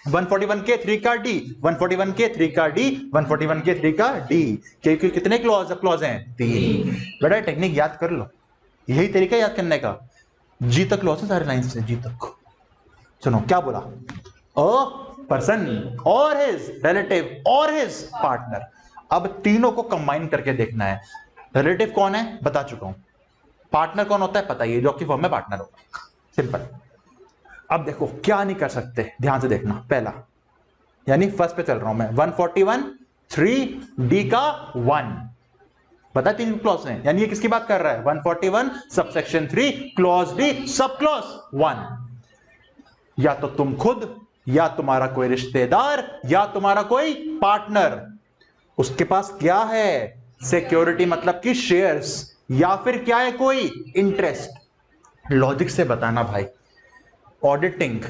141 के 3 का डी, 141 के 3 का डी, 141 के 3 का डी। क्योंकि कितने क्लॉज हैं? 3। बेटा टेक्निक याद कर लो, यही तरीका याद करने का। जी तक क्लॉज है सारे लाइन से, जी तक। सुनो क्या बोला? अ पर्सन और हिज रिलेटिव और हिज पार्टनर। अब तीनों को कंबाइन करके देखना है। रिलेटिव कौन है? बता चुका हूं। पार्टनर कौन होता है? पता ही है, जो आपकी फर्म में पार्टनर होगा। सिंपल। अब देखो क्या नहीं कर सकते, ध्यान से देखना। पहला, यानी फर्स्ट पे चल रहा हूं मैं। 141 3 डी का 1, पता है 3 क्लॉज हैं, यानी ये किसकी बात कर रहा है? 141 subsection 3 clause D sub clause 1। या तो तुम खुद, या तुम्हारा कोई रिश्तेदार, या तुम्हारा कोई पार्टनर, उसके पास क्या है? सिक्योरिटी मतलब कि शेयर्स, या फिर क्या है? कोई इंटरेस्ट। लॉजिक से बताना भाई। ऑडिटिंग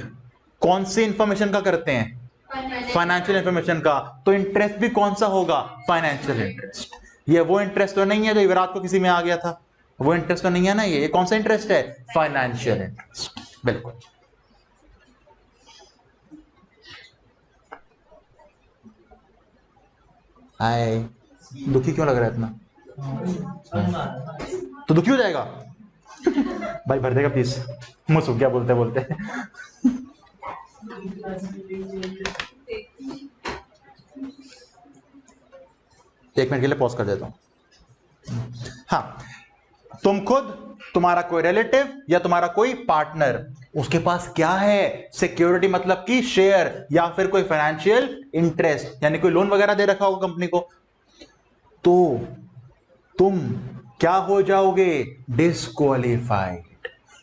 कौन सी इंफॉर्मेशन का करते हैं? फाइनेंशियल इंफॉर्मेशन का। तो इंटरेस्ट भी कौन सा होगा? Financial interest. ये वो इंटरेस्ट तो नहीं है जो विराट को किसी में आ गया था, वो इंटरेस्ट तो नहीं है ना। ये कौन सा इंटरेस्ट है? Financial interest. बिल्कुल। हाय, दुखी क्यों लग रहा है इतना? तो दुखी हो जाएगा भाई, भर देगा प्लीज। मुझे क्या बोलते बोलते। एक मिनट के लिए पॉज कर देता हूं। हाँ, तुम खुद, तुम्हारा कोई रिलेटिव, या तुम्हारा कोई पार्टनर, उसके पास क्या है? सिक्योरिटी मतलब कि शेयर, या फिर कोई फाइनेंशियल इंटरेस्ट, यानी कोई लोन वगैरह दे रखा होगा कंपनी को। तो तुम क्या हो जाओगे? डिस्क्वालीफाइड।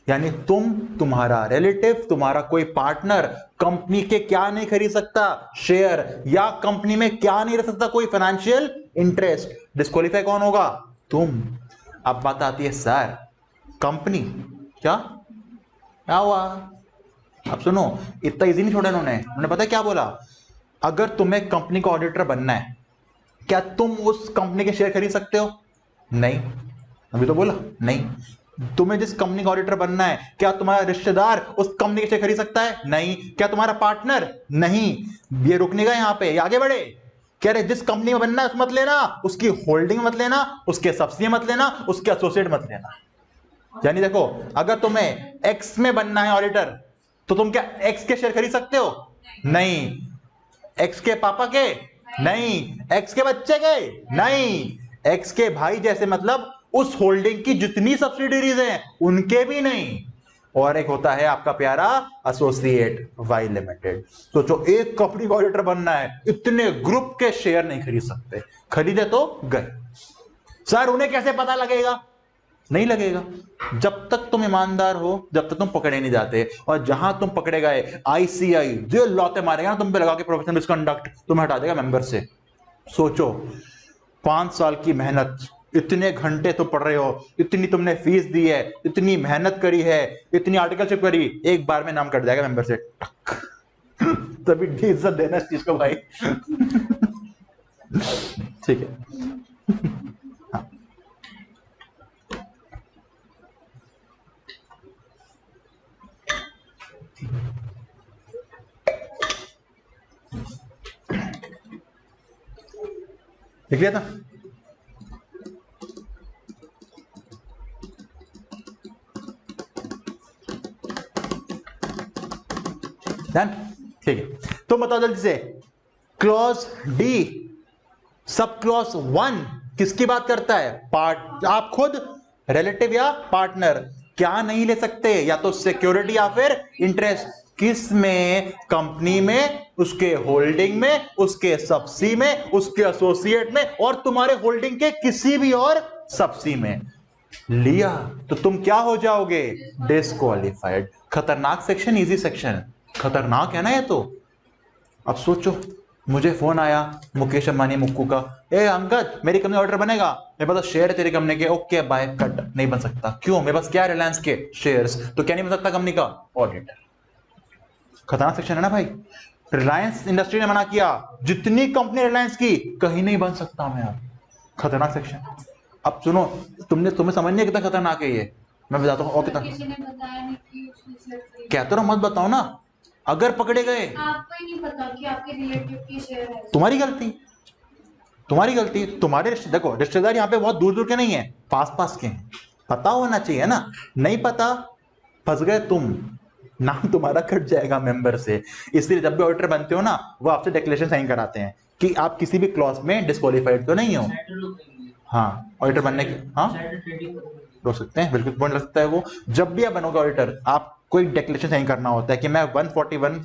यानी तुम, तुम्हारा रिलेटिव, तुम्हारा कोई पार्टनर कंपनी के क्या नहीं खरीद सकता? शेयर, या कंपनी में क्या नहीं रख सकता? कोई फाइनेंशियल इंटरेस्ट। डिस्क्वालीफाई कौन होगा? तुम। अब बात आती है सर, कंपनी क्या हुआ? अब सुनो, इतना इजी नहीं छोड़ा उन्होंने पता है क्या बोला? अगर तुम्हें कंपनी का ऑडिटर बनना है, क्या तुम उस कंपनी के शेयर खरीद सकते हो? नहीं। अभी तो बोला नहीं। तुम्हें जिस कंपनी का ऑडिटर बनना है, क्या तुम्हारा रिश्तेदार उस कंपनी के शेयर खरीद सकता है? नहीं। क्या तुम्हारा पार्टनर? नहीं। ये रुकने का यहां पे, आगे बढ़े। कह रहे जिस कंपनी में बनना है उस मत लेना, उसकी होल्डिंग मत लेना, उसके सब्सिडी मत लेना, उसके एसोसिएट मत लेना। यानी देखो, अगर तुम्हें एक्स में बनना है ऑडिटर, तो तुम क्या एक्स के शेयर खरीद सकते हो? नहीं। एक्स के पापा के? नहीं। एक्स के बच्चे के? नहीं। एक्स के भाई जैसे, मतलब उस होल्डिंग की जितनी सब्सिडीज हैं उनके भी नहीं। और एक होता है आपका प्यारा एसोसिएट, वाई लिमिटेड। तो जो एक कंपनी का ऑडिटर बनना है, इतने ग्रुप के शेयर नहीं खरीद सकते। खरीदे तो गए। सर उन्हें कैसे पता लगेगा? नहीं लगेगा। जब तक तुम ईमानदार हो, जब तक तुम पकड़े नहीं जाते। और जहां तुम पकड़े गए, आईसीआई जो लौटे मारेगा ना तुम पे लगा के, प्रोफेशनल मिसकंडक्ट, तुम्हें हटा देगा मेंबर से। सोचो, 5 साल की मेहनत, इतने घंटे तो पढ़ रहे हो, इतनी तुमने फीस दी है, इतनी मेहनत करी है, इतनी आर्टिकलशिप करी, एक बार में नाम कट जाएगा मेंबर से। तभी इज्जत देना इस चीज को भाई। ठीक है। हाँ। लिख लिया था? डन, ठीक है। तो बताओ जल्दी से, क्लॉज डी सब क्लॉज 1 किसकी बात करता है? पार्ट, आप खुद रिलेटिव या पार्टनर क्या नहीं ले सकते, या तो सिक्योरिटी या फिर इंटरेस्ट। किस में? कंपनी में, उसके होल्डिंग में, उसके सबसी में, उसके एसोसिएट में, और तुम्हारे होल्डिंग के किसी भी और सबसी में लिया तो तुम क्या हो जाओगे? डिस्क्वालिफाइड। खतरनाक सेक्शन, इजी सेक्शन, खतरनाक है ना ये तो। अब सोचो, मुझे फोन आया मुकेश अंबानी मुक्कू का, ए अंगद मेरी कंपनी ऑर्डर बनेगा, मेरे पास शेयर है तेरी कंपनी के, ओके बाय, कट। नहीं बन सकता। क्यों? मेरे पास क्या है? रिलायंस के शेयर्स। तो क्या नहीं बन सकता कंपनी का? ऑडिट। खतरनाक सेक्शन है ना भाई। रिलायंस इंडस्ट्री ने मना किया, जितनी कंपनी रिलायंस की, कहीं नहीं बन सकता मैं। आप खतरनाक सेक्शन। अब सुनो, तुम्हें समझ नहीं कितना खतरनाक है ये, मैं बताता हूँ। और कितना किसी ने बताया नहीं कि उसने शेयर खरीदा। कहते रहो, मत बताओ ना। अगर पकड़े गए, आपको ही नहीं पता कि आपके रिलेटिव की शेयर है। तुम्हारी गलती, तुम्हारी गलती। तुम्हारे देखो, रिश्तेदार यहाँ पे बहुत दूर दूर के नहीं है, पास पास के हैं, पता होना चाहिए ना। नहीं पता, फंस गए तुम, नाम तुम्हारा कट जाएगा मेंबर से। इसलिए जब भी ऑडिटर बनते हो ना, वो आपसे डिक्लेरेशन साइन कराते हैं कि आप किसी भी क्लॉज में डिस्क्वालिफाइड तो नहीं हो। हाँ, ऑडिटर बनने के, हाँ रोक सकते हैं, बिल्कुल पॉइंट लग सकता है वो। जब भी आप बनोगे ऑडिटर, आप कोई डिक्लेरेशन साइन करना होता है कि मैं 141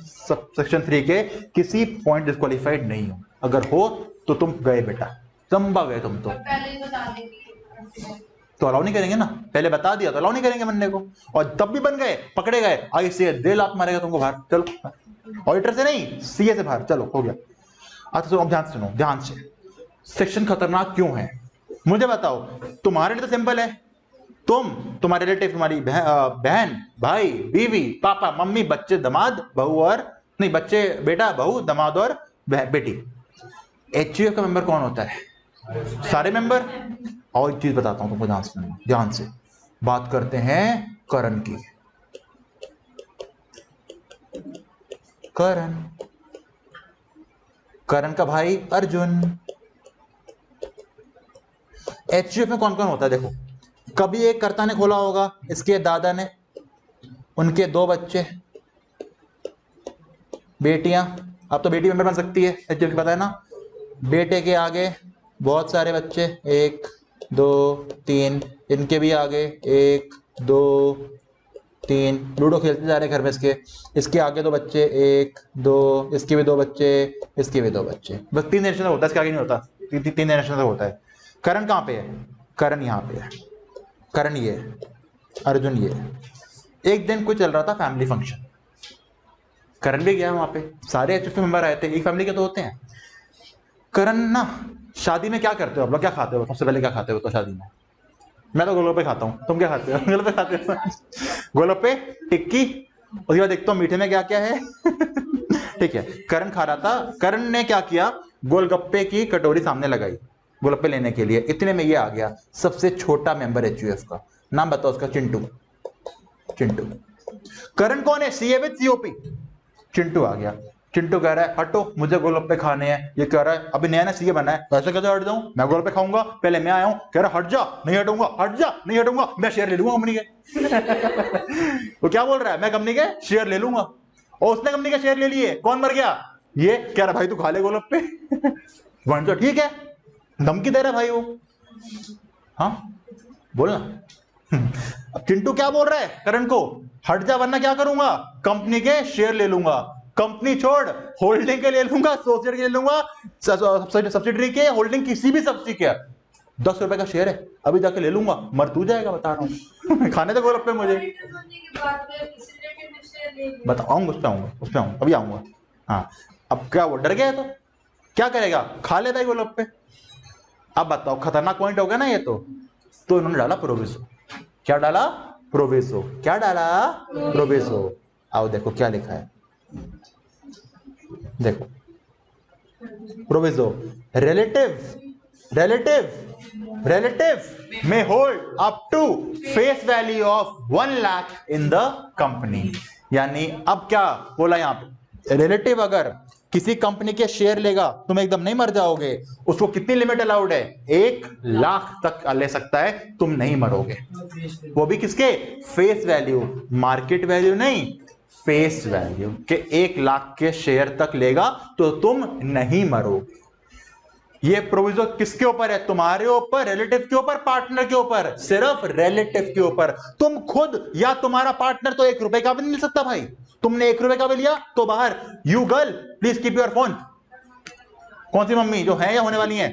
सेक्शन 3 के किसी पॉइंट डिस्क्वालिफाइड नहीं हूं। अगर हो तो तुम गए बेटा, चंबा गए तुम तो। पहले ही बता देंगे तो अलाउ नहीं करेंगे ना, पहले बता दिया तो अलाउ नहीं करेंगे बनने को। और तब भी बन गए, पकड़े गए, आगे से 1.5 लाख मारेगा तुमको बाहर, चलो। ऑडिटर से नहीं, सीए से बाहर, चलो हो गया। अच्छा सुनो, ध्यान से सुनो, ध्यान से। सेक्शन खतरनाक क्यों है मुझे बताओ। तुम्हारे लिए तो सिंपल है, तुम्हारे रिलेटिव, तुम्हारी बहन, भाई, बीवी, पापा, मम्मी, बच्चे, दामाद, बहू और नहीं, बच्चे, बेटा, बहू, दामाद और बेटी। एचयूएफ का मेंबर कौन होता है? सारे मेंबर। और एक चीज बताता हूं तुमको, ध्यान से, ध्यान से बात करते हैं करण की। करण, करण का भाई अर्जुन। एचयूएफ में कौन कौन होता है देखो। कभी एक कर्ता ने खोला होगा, इसके दादा ने, उनके 2 बच्चे, बेटियां। अब तो बेटी मेंबर बन सकती है एचयूएफ, पता है ना। बेटे के आगे बहुत सारे बच्चे, 1 2 3, इनके भी आगे 1 2 3, लूडो खेलते जा रहे घर में इसके आगे 2 बच्चे, 1 2, इसके भी 2 बच्चे, इसके भी 2 बच्चे, बस 3 जनरेशन होता है, इसके आगे नहीं होता। 3 जनरेशन होता है। करण कहाँ पे है? करण यहाँ पे है। करण ये है, अर्जुन ये है। एक दिन कोई चल रहा था फैमिली फंक्शन, करण भी गया वहां पे, सारे एचएफ मेंबर आए थे, एक फैमिली के तो होते हैं। करण ना, शादी में क्या करते हो आप लोग, क्या खाते हो सबसे पहले, क्या खाते हो तो शादी में? मैं तो गोलगप्पे खाता हूँ, तुम क्या खाते हो? गोलगप्पे खाते हो? गोलगप्पे, टिक्की, उसके बाद देखता हूँ मीठे में क्या क्या है। ठीक है, करण खा रहा था। करण ने क्या किया, गोलगप्पे की कटोरी सामने लगाई गोलगप्पे लेने के लिए। इतने में ये आ गया सबसे छोटा मेंबर एचयूएफ का, नाम बताओ उसका? चिंटू। चिंटू। करण कौन है? CA with COP. चिंटू आ गया। चिंटू कह रहा है हटो, मुझे गोलगप्पे खाने हैं। ये कह रहा है अभी नया नया सीए बना है, वैसे कैसे हट जाऊं, मैं गोलगप्पे खाऊंगा, पहले मैं आया हूं। कह रहा हट जा, नहीं हटूंगा, हट जा, नहीं हटूंगा, मैं शेयर ले लूंगा कंपनी के। वो क्या बोल रहा है, मैं कंपनी के शेयर ले लूंगा। और उसने कंपनी के शेयर ले लिए, कौन मर गया? ये कह रहा भाई तू खा ले गोलगप्पे। वन तो ठीक है, धमकी दे रहा भाई वो। हाँ बोलना। अब चिंटू क्या बोल रहा है करण को, हट जा वरना क्या करूंगा, कंपनी के शेयर ले लूंगा। कंपनी छोड़, होल्डिंग के ले लूंगा, एसोसिएट के ले लूंगा, सब्सिडरी के, होल्डिंग किसी भी सब्सिडी के। 10 रुपए का शेयर है, अभी जाके ले लूंगा, मर तू जाएगा बता रहा हूँ। खाने तो गोलगप्पे मुझे। बताऊंगा, उस पे आऊंगा, उस पे आऊंगा, अभी आऊंगा। हाँ, अब क्या वो डर गया तो क्या करेगा, खा लेता है गोलगप्पे। अब बताओ, खतरनाक पॉइंट हो गया ना ये तो इन्होंने डाला प्रोविसो। क्या डाला? प्रोविसो। क्या डाला? प्रोविसो। आओ देखो क्या लिखा है, देखो प्रोविसो, relative may hold up to face value of 1 lakh in the company। यानी अब क्या बोला यहां पे, रिलेटिव अगर किसी कंपनी के शेयर लेगा तुम एकदम नहीं मर जाओगे, उसको कितनी लिमिट अलाउड है? 1 लाख तक ले सकता है, तुम नहीं मरोगे। वो भी किसके? फेस वैल्यू, मार्केट वैल्यू नहीं, फेस वैल्यू के 1 लाख के शेयर तक लेगा तो तुम नहीं मरोगे। ये प्रोविजो किसके ऊपर है? तुम्हारे ऊपर, रिलेटिव के ऊपर, पार्टनर के ऊपर? सिर्फ रिलेटिव के ऊपर। तुम खुद या तुम्हारा पार्टनर तो 1 रुपए का भी नहीं मिल सकता भाई। तुमने 1 रुपए का भी लिया तो बाहर। You girl please keep your phone. कौन सी मम्मी, जो है या होने वाली है?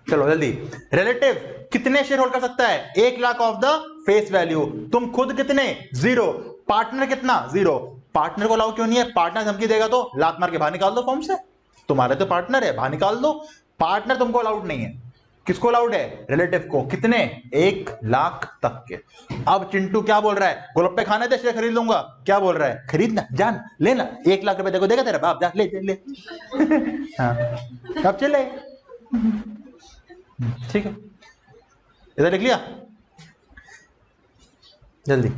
चलो जल्दी। रिलेटिव कितने शेयर होल्ड कर सकता है? 1 lakh of the face value. तुम खुद कितने? 0। पार्टनर कितना? 0। पार्टनर को अलाउ क्यों नहीं है? पार्टनर धमकी देगा तो लात मार के बाहर निकाल दो फॉर्म से। तुम्हारे तो पार्टनर है, बाहर निकाल दो। पार्टनर तुमको अलाउड नहीं है। किसको अलाउड है? रिलेटिव को। कितने? 1 लाख तक के। अब चिंटू क्या बोल रहा है? गोलगप्पे खाने थे, शेयर खरीद लूंगा। क्या बोल रहा है? खरीदना, जान लेना, 1 लाख रुपए देखो देगा तेरा बाप, जा ले ले। हाँ अब चले, ठीक है, इधर लिख लिया जल्दी।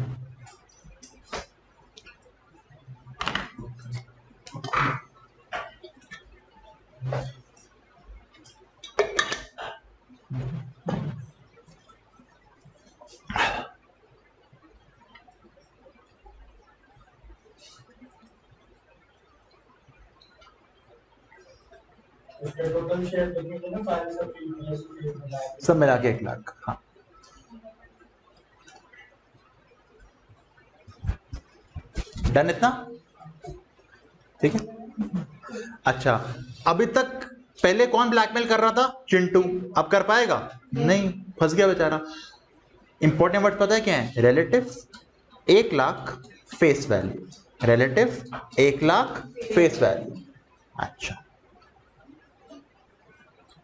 टोटल शेयर देखेंगे ना, सारे सब सब मिला के 1 लाख। हाँ डन इतना, ठीक है। अच्छा अभी तक पहले कौन ब्लैकमेल कर रहा था? चिंटू। अब कर पाएगा? नहीं, फंस गया बेचारा। इंपॉर्टेंट वर्ड पता है क्या है? Relative 1 lakh face value, relative 1 lakh face value. अच्छा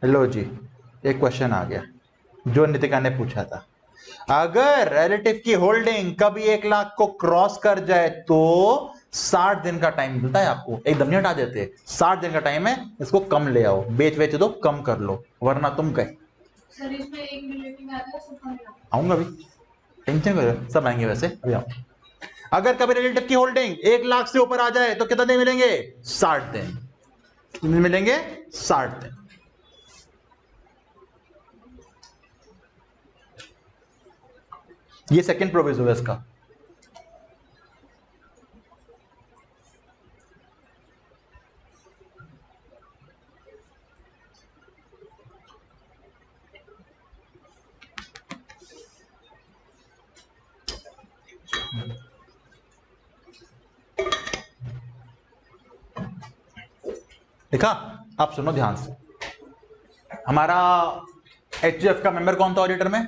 लो जी, एक क्वेश्चन आ गया जो नितिका ने पूछा था। अगर रिलेटिव की होल्डिंग कभी 1 लाख को क्रॉस कर जाए तो 60 दिन का टाइम मिलता है आपको, एकदम नहीं हटा देते। 60 दिन का टाइम है, इसको कम ले आओ, बेच दो, कम कर लो, वरना तुम गए। सर इसमें 1 मिनट में आता है, सब कम आऊंगा अभी, टेंशन करो, सब आएंगे वैसे, अभी आऊं। अगर कभी रिलेटिव की होल्डिंग 1 लाख से ऊपर आ जाए तो कितने दिन मिलेंगे? 60 दिन। कितने दिन मिलेंगे? 60 दिन। ये सेकंड प्रोविजन है इसका। देखा? आप सुनो ध्यान से। हमारा एचजीएफ का मेंबर कौन था ऑडिटर में?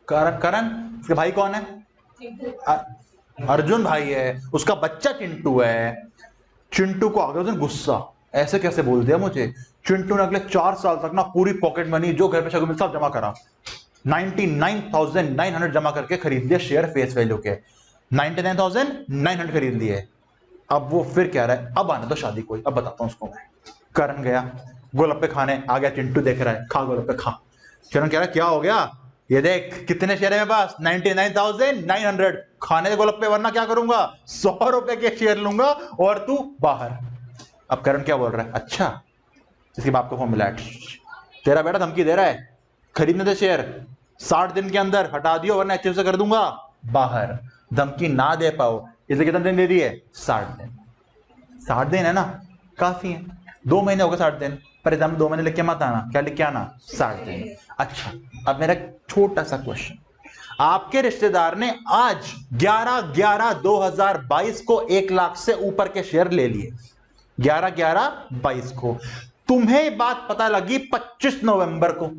करण। उसके भाई कौन है? अर्जुन भाई है। उसका बच्चा चिंटू है। चिंटू को आ गया गुस्सा, ऐसे कैसे बोल दिया मुझे। चिंटू ने अगले 4 साल तक ना पूरी पॉकेट मनी जो घर पे शगुन सब जमा करा, 99,900 जमा करके खरीद लिया शेयर फेस वैल्यू के। 99,900 खरीद लिए। अब वो फिर कह रहा है अब आने दो शादी कोई, अब बताता हूं उसको मैं। करण गया गोलगप्पे खाने, आ गया चिंटू देख रहा है, खा गोलगप्पे खा। करण कह रहा है क्या हो गया? ये देख कितने शेयर है मेरे पास, 99,900। खाने के गोलगप्पे, वरना क्या करूंगा? 100 रुपए के शेयर लूंगा और तू बाहर। अब करण क्या बोल रहा है? अच्छा, इसके बाप को फोन मिला है, तेरा बेटा धमकी दे रहा है खरीदने दे शेयर, 60 दिन के अंदर हटा दियो वरना एचएफ से कर दूंगा बाहर। धमकी ना दे पाओ, इसलिए कितने दिन दे दिए? 60 दिन। 60 दिन है ना, काफी है। 2 महीने हो गए 60 दिन, पर एग्जाम 2 महीने लिख के मत आना। क्या लिख के आना? 60 दिन। अच्छा अब मेरा छोटा सा क्वेश्चन, आपके रिश्तेदार ने आज 11/11/2022 को 1 लाख से ऊपर के शेयर ले लिए, 11/11/22 को। तुम्हें बात पता लगी 25 नवंबर को।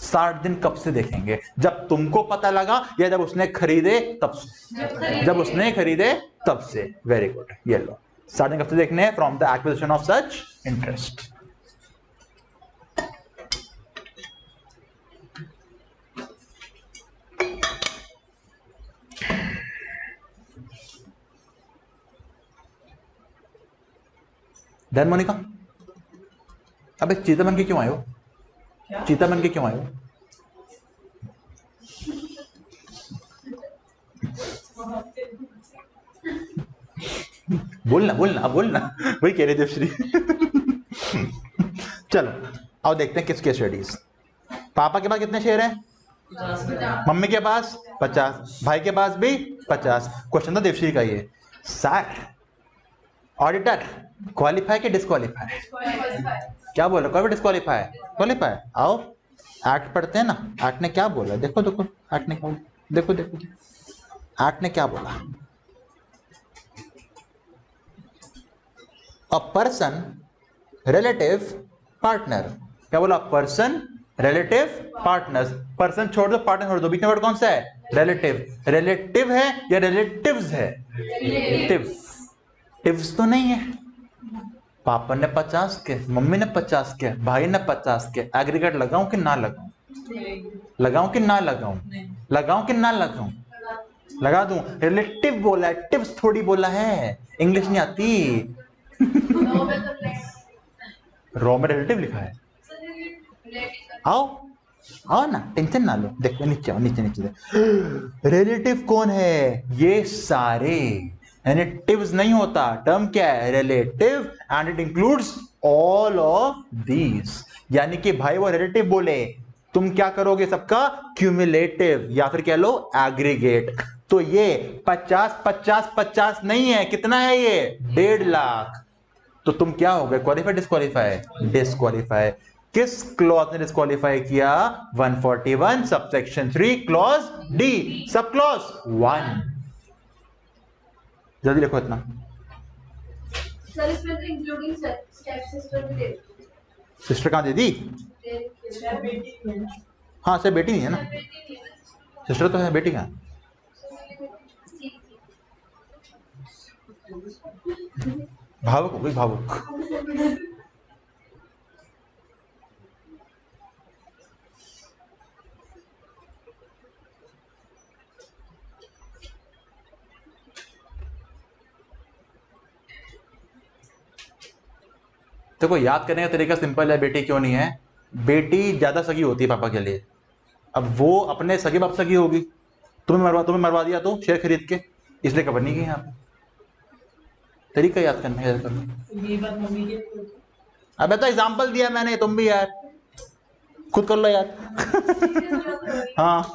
60 दिन कब से देखेंगे? जब तुमको पता लगा या जब उसने खरीदे तब से? जब उसने खरीदे तब से। वेरी गुड, ये लो स्टार्टिंग कब से देखने हैं? From the acquisition of such interest. Done Monika? अब चीता बन के क्यों आए हो? चीता बन के क्यों आए हो? बोलना बोलना अब बोलना, वही कह रहे देवश्री। चलो आओ देखते हैं किसके स्टडीज। पापा के पास कितने शेयर हैं? 50। मम्मी के पास 50, भाई के पास भी 50। क्वेश्चन तो देवश्री का ही है। सर ऑडिटर क्वालिफाई के डिस्क्वालीफाई? क्या बोला? कोई भी डिस्क्वालीफाई? क्वालिफाई। आओ एक्ट पढ़ते हैं ना, एक्ट ने क्या बोला? देखो देखो एक्ट ने क्या बोला, देखो देखो एक्ट ने क्या बोला। A person relative partner. क्या बोला? Person relative partners. पर्सन छोड़ दो, पार्टनर छोड़ दो, बीच में वर्ड कौन सा है? रिलेटिव। रिलेटिव है या रिलेटिव्स है? टिव्स तो नहीं है। पापा ने 50 के, मम्मी ने 50 के, भाई ने 50 के, एग्रीगेट लगाऊं कि ना लगाऊं? लगाऊं कि ना लगाऊं? लगाऊं कि ना लगाऊं? लगा दूं। रिलेटिव बोला है, टिव्स थोड़ी बोला है। इंग्लिश नहीं आती। रॉ में रिलेटिव लिखा है। आओ आओ ना, टेंशन ना लो। देखो नीचे आओ, नीचे नीचे देखो। रिलेटिव कौन है? ये सारे। यानी टिव्स नहीं होता, टर्म क्या है? Relative, and it includes all of these. यानी कि भाई वो रिलेटिव बोले, तुम क्या करोगे? सबका क्यूमुलेटिव या फिर कह लो एग्रीगेट। तो ये 50 50 50 नहीं है, कितना है ये? 1.5 लाख। तो तुम क्या हो गए? Qualify disqualify? डिस्क्वालीफाई। किस क्लॉज ने डिस्क्वालीफाई किया? 141 subsection 3 clause D, sub clause 1। जल्दी लिखो इतना। सर इसमें तो इंक्लूडिंग स्टेप सिस्टर भी दे दो। सिस्टर कहां दे दी? हाँ सर बेटी नहीं है ना, सिस्टर तो है, बेटी कहां? भावुक हो गई, भावुक। देखो याद करने का तरीका सिंपल है। बेटी क्यों नहीं है? बेटी ज्यादा सगी होती है पापा के लिए। अब वो अपने सगे बाप सगी होगी, तुम्हें मरवा दिया तो शेयर खरीद के, इसलिए कवर नहीं की यहाँ पे। तरीका याद करने का। अबे तो एग्जाम्पल दिया मैंने, तुम भी यार खुद कर लो यार। हाँ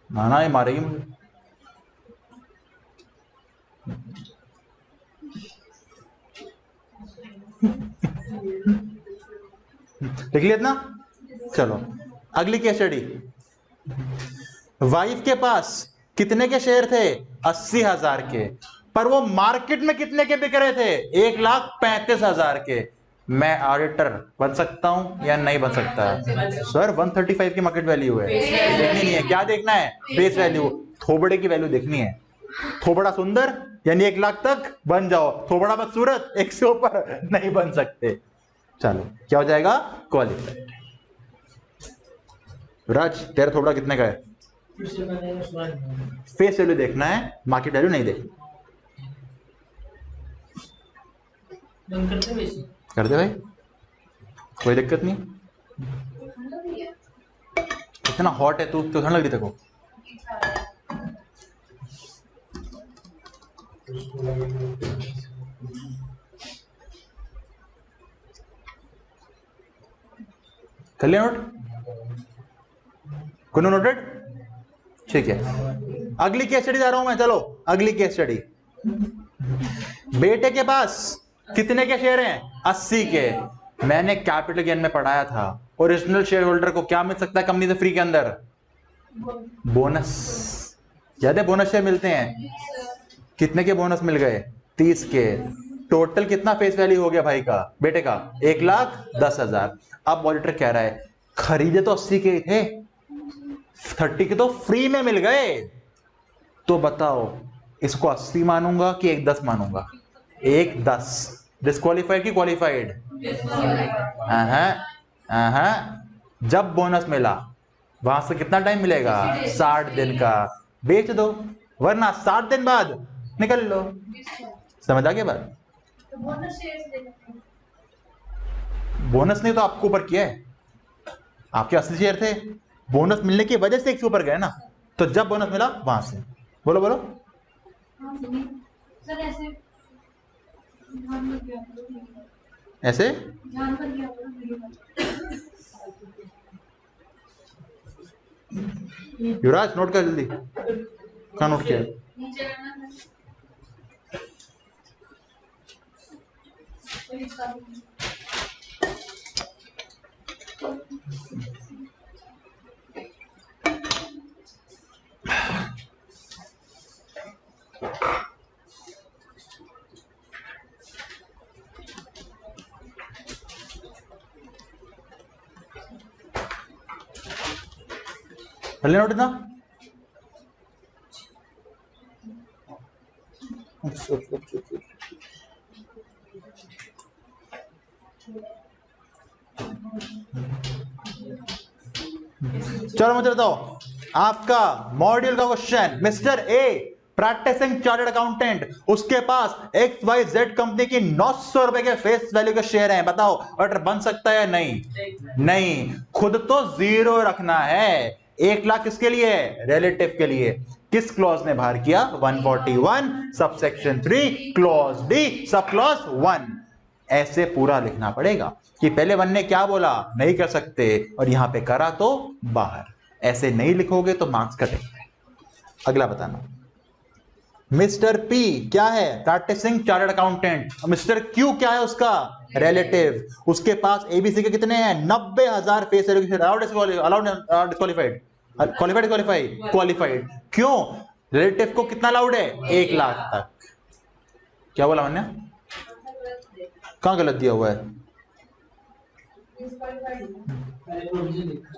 ना, ये मारेगी मुझे। लिख लिया ना? चलो अगली केस स्टडी। वाइफ के पास कितने के शेयर थे? 80,000 के। पर वो मार्केट में कितने के बिक रहे थे? 1,35,000 के। मैं ऑडिटर बन सकता हूं या नहीं बन सकता? सर 135 की मार्केट वैल्यू है, देखनी नहीं है। क्या देखना है? Face value. थोबड़े की वैल्यू देखनी है। थोबड़ा सुंदर यानी 1 लाख तक बन जाओ, थोबड़ा बदसूरत 1 से ऊपर नहीं बन सकते। चलो क्या हो जाएगा? क्वालिफाइड। राज तेरा थोबड़ा कितने का है? फेस वैल्यू देखना है, मार्केट वैल्यू नहीं देखनी। कर दे भाई, कोई दिक्कत नहीं। इतना हॉट है तू, तो ठंड लग रही तेको? कर लिया नोट? कोनो नोटेड? ठीक है, अगली केस स्टडी जा रहा हूं मैं। चलो अगली केस स्टडी। बेटे के पास कितने के शेयर हैं? 80 के। मैंने कैपिटल गेन में पढ़ाया था, ओरिजिनल शेयर होल्डर को क्या मिल सकता है कंपनी से फ्री के अंदर? बोनस। ज्यादा बोनस शेयर मिलते हैं। कितने के बोनस मिल गए? 30 के। टोटल कितना फेस वैल्यू हो गया भाई का, बेटे का? 1,10,000। अब ऑडिटर कह रहा है खरीदे तो 80 के थे, 30 के तो फ्री में मिल गए। तो बताओ इसको 80 मानूंगा कि 1/10 मानूंगा? 1/10। डिस्क्वालीफाइड की क्वालिफाइड? जब बोनस मिला वहां से कितना टाइम मिलेगा? 60 दिन का। बेच दो, वरना 60 दिन बाद निकल लो। समझ आ गया बात? तो बोनस शेयर्स दे सकते हैं। बोनस ने तो आपको ऊपर किया है, आपके 80 शेयर थे, बोनस मिलने की वजह से 1 से ऊपर गए ना, तो जब बोनस मिला वहां से। बोलो बोलो। हाँ सुनिए सर, ऐसे ध्यान में क्या करो, ऐसे ध्यान पर क्या करो मेरी बात। युवराज नोट कर जल्दी। कहाँ नोट किया? नीचे करना है। कोई हिसाब नहीं। पहले नोट ना। चलो मुझे बताओ, आपका मॉड्यूल का question, mister A practicing chartered accountant, उसके पास XYZ कंपनी की 900 रुपए के फेस वैल्यू के शेयर हैं, बताओ ऑर्डर बन सकता है या नहीं? नहीं। खुद तो 0 रखना है। 1 लाख किसके लिए? रिलेटिव के लिए। किस क्लॉज ने बाहर किया? 141 subsection 3 clause D sub clause 1। ऐसे पूरा लिखना पड़ेगा कि पहले 1 ने क्या बोला, नहीं कर सकते, और यहां पे करा तो बाहर। ऐसे नहीं लिखोगे तो मार्क्स कटेंगे। अगला बताना। मिस्टर पी क्या है? Practicing chartered accountant. Mister Q क्या है उसका? रिलेटिव। उसके पास एबीसी के कितने हैं? 90,000 face value. Allowed disqualified? Qualified. क्यों? रिलेटिव को कितना अलाउड है? 1 लाख तक। क्या बोला मैंने? कहां गलत दिया हुआ है?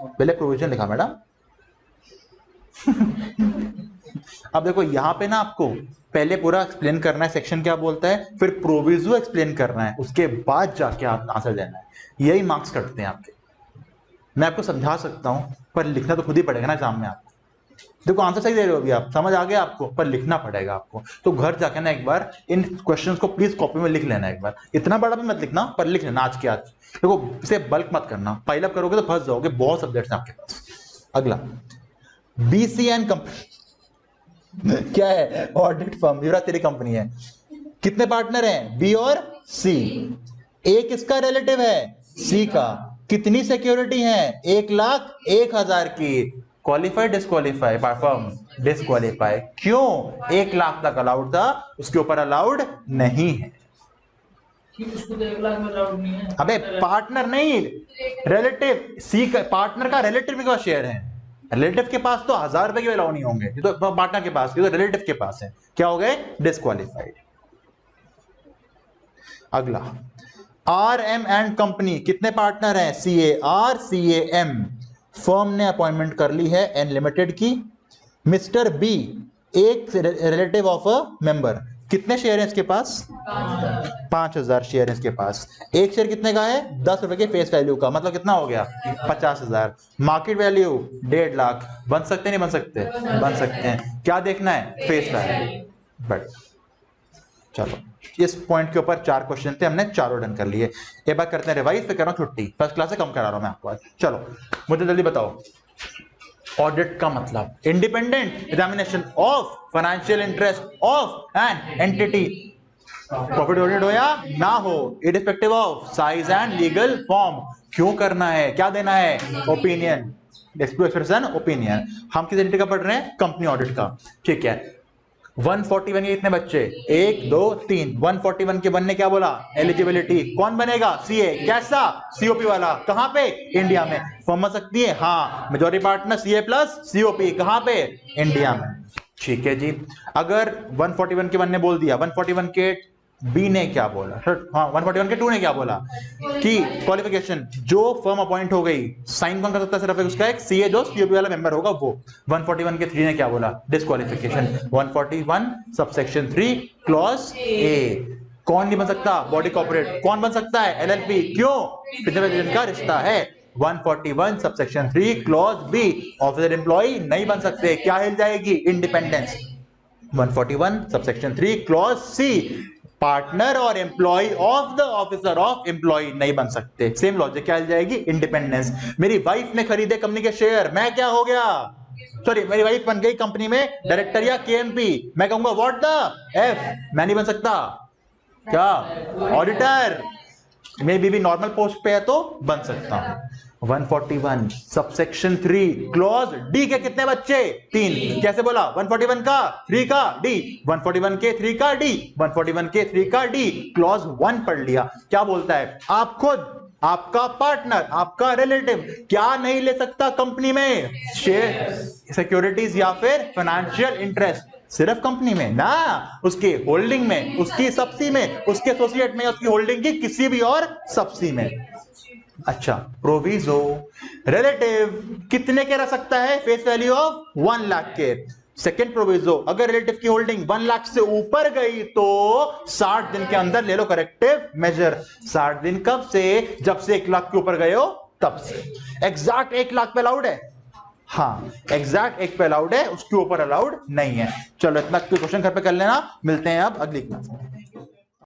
पहले प्रोविजन लिखा मैडम। अब देखो यहां पे ना आपको पहले पूरा एक्सप्लेन करना है सेक्शन क्या बोलता है, फिर प्रोविजो एक्सप्लेन करना है, उसके बाद जाके आप आंसर देना है। यही मार्क्स कटते हैं आपके। मैं आपको समझा सकता हूं पर लिखना तो खुद ही पड़ेगा ना एग्जाम में आपको। देखो आंसर सही दे रहे हो अभी आप, समझ आ गया आपको, पर लिखना पड़ेगा आपको। तो घर जाके ना एक बार इन क्वेश्चंस को प्लीज कॉपी में लिख लेना एक बार। इतना बड़ा भी मत लिखना, पर लिख लेना आज के आज। देखो इसे बल्क मत करना, पाइल अप करोगे तो फंस जाओगे, बहुत सब्जेक्ट्स हैं आपके पास। अगला, BCN कंपनी क्या है? Audit firm. युवराज तेरी कंपनी है, कितने पार्टनर हैं? B और C। A किसका रिलेटिव है? C का। कितनी सिक्योरिटी है? 1,01,000 की। Qualified disqualify? Firm disqualify. क्यों? 1 लाख तक अलाउड था, उसके ऊपर अलाउड नहीं है। उसको तो 1 लाख में अलाउड नहीं है। अबे पार्टनर नहीं, रिलेटिव। C का पार्टनर का रिलेटिव का शेयर है। रिलेटिव के पास तो 1,000 रुपए के अलाउ नहीं होंगे, ये तो पार्टनर के पास, ये तो रिलेटिव के पास है। क्या हो गए? डिस्क्वालीफाइड। अगला, RM एंड कंपनी, कितने पार्टनर हैं? CAR CAM। फर्म ने अपॉइंटमेंट कर ली है N लिमिटेड की। मिस्टर बी एक रिलेटिव ऑफ अ मेंबर, कितने शेयर हैं इसके पास? 5,000 शेयर है इसके पास। एक शेयर कितने का है? 10 रुपए के फेस वैल्यू का, मतलब कितना हो गया? 50,000। Market value 1.5 lakh. बन सकते नहीं बन सकते? बन सकते हैं। क्या देखना है? Face value. बट चलो इस पॉइंट के ऊपर 4 क्वेश्चन थे, हमने चारों डन कर लिए। एक बार करते हैं रिवाइज, फिर कर रहा हूं छुट्टी, फर्स्ट क्लास से कम करा रहा हूं मैं आपको आज। चलो मुझे जल्दी बताओ, ऑडिट का मतलब independent examination of financial interest of an entity. Profit audit हो या ना हो, irrespective of size and legal form. क्यों करना है? क्या देना है? Opinion, expression opinion. हम किस एंटिटी का पढ़ रहे हैं? कंपनी ऑडिट का। ठीक है। 141 के कितने बच्चे? 1 2 3। 141 के 1 ने क्या बोला? एलिजिबिलिटी। कौन बनेगा? CA। कैसा? COP वाला। कहां पे? इंडिया में। फर्म बन सकती है? हाँ। Majority partner CA plus COP। कहां पे? इंडिया में। ठीक है जी। अगर 141 के 1 ने बोल दिया 141 के बी ने क्या बोला, हाँ 141 के 2 ने क्या बोला कि क्वालिफिकेशन जो फर्म अपॉइंट हो गई, साइन कौन कर सकता है, सिर्फ उसका एक सीए जो सीओपी वाला मेंबर होगा वो। 141 के 3 ने क्या बोला, डिस्क्वालिफिकेशन। 141 सबसेक्शन 3 क्लॉज ए, कौन नहीं बन सकता, बॉडी कॉर्पोरेट। कौन बन सकता है, एलएलपी। क्यों, पिछले का रिश्ता है। 141 subsection 3 clause B, officer employee नहीं बन सकते, क्या हिल जाएगी, independence. 141 subsection 3 clause C, partner और employee of the officer of employee नहीं बन सकते, सेम लॉजिक, क्या हिल जाएगी, इंडिपेंडेंस। मेरी वाइफ ने खरीदे कंपनी के शेयर, मैं क्या हो गया, सॉरी मेरी वाइफ बन गई कंपनी में डायरेक्टर या केएमपी, मैं कहूंगा व्हाट द एफ, मैं नहीं बन सकता, क्या, ऑडिटर। मेरी बीवी नॉर्मल पोस्ट पे है तो बन सकता हूं। 141 सबसेक्शन 3 क्लॉज डी के कितने बच्चे, 3। कैसे बोला, 141 का 3 का डी, 141 के 3 का डी, 141 के 3 का डी, क्लॉज 1 पढ़ लिया। क्या बोलता है, आप खुद, आपका पार्टनर, आपका रिलेटिव क्या नहीं ले सकता कंपनी में, शेयर, सिक्योरिटीज या फिर फाइनेंशियल इंटरेस्ट, सिर्फ कंपनी में ना, उसके होल्डिंग में, उसकी सब्सी में, उसके एसोसिएट में, उसकी होल्डिंग की किसी भी और सब्सी में। अच्छा, प्रोविजो रिलेटिव कितने के रख सकता है, फेस वैल्यू ऑफ 1 लाख के। सेकेंड प्रोविजो, अगर रिलेटिव की होल्डिंग 1 लाख से ऊपर गई तो 60 दिन के अंदर ले लो करेक्टिव मेजर। 60 दिन कब से, जब से 1 लाख के ऊपर गए हो तब से। एग्जैक्ट 1 लाख पे अलाउड है, हाँ एग्जैक्ट 1 पे अलाउड है, उसके ऊपर अलाउड नहीं है। चलो इतना क्वेश्चन घर पे कर लेना, मिलते हैं अब अगली क्लास में।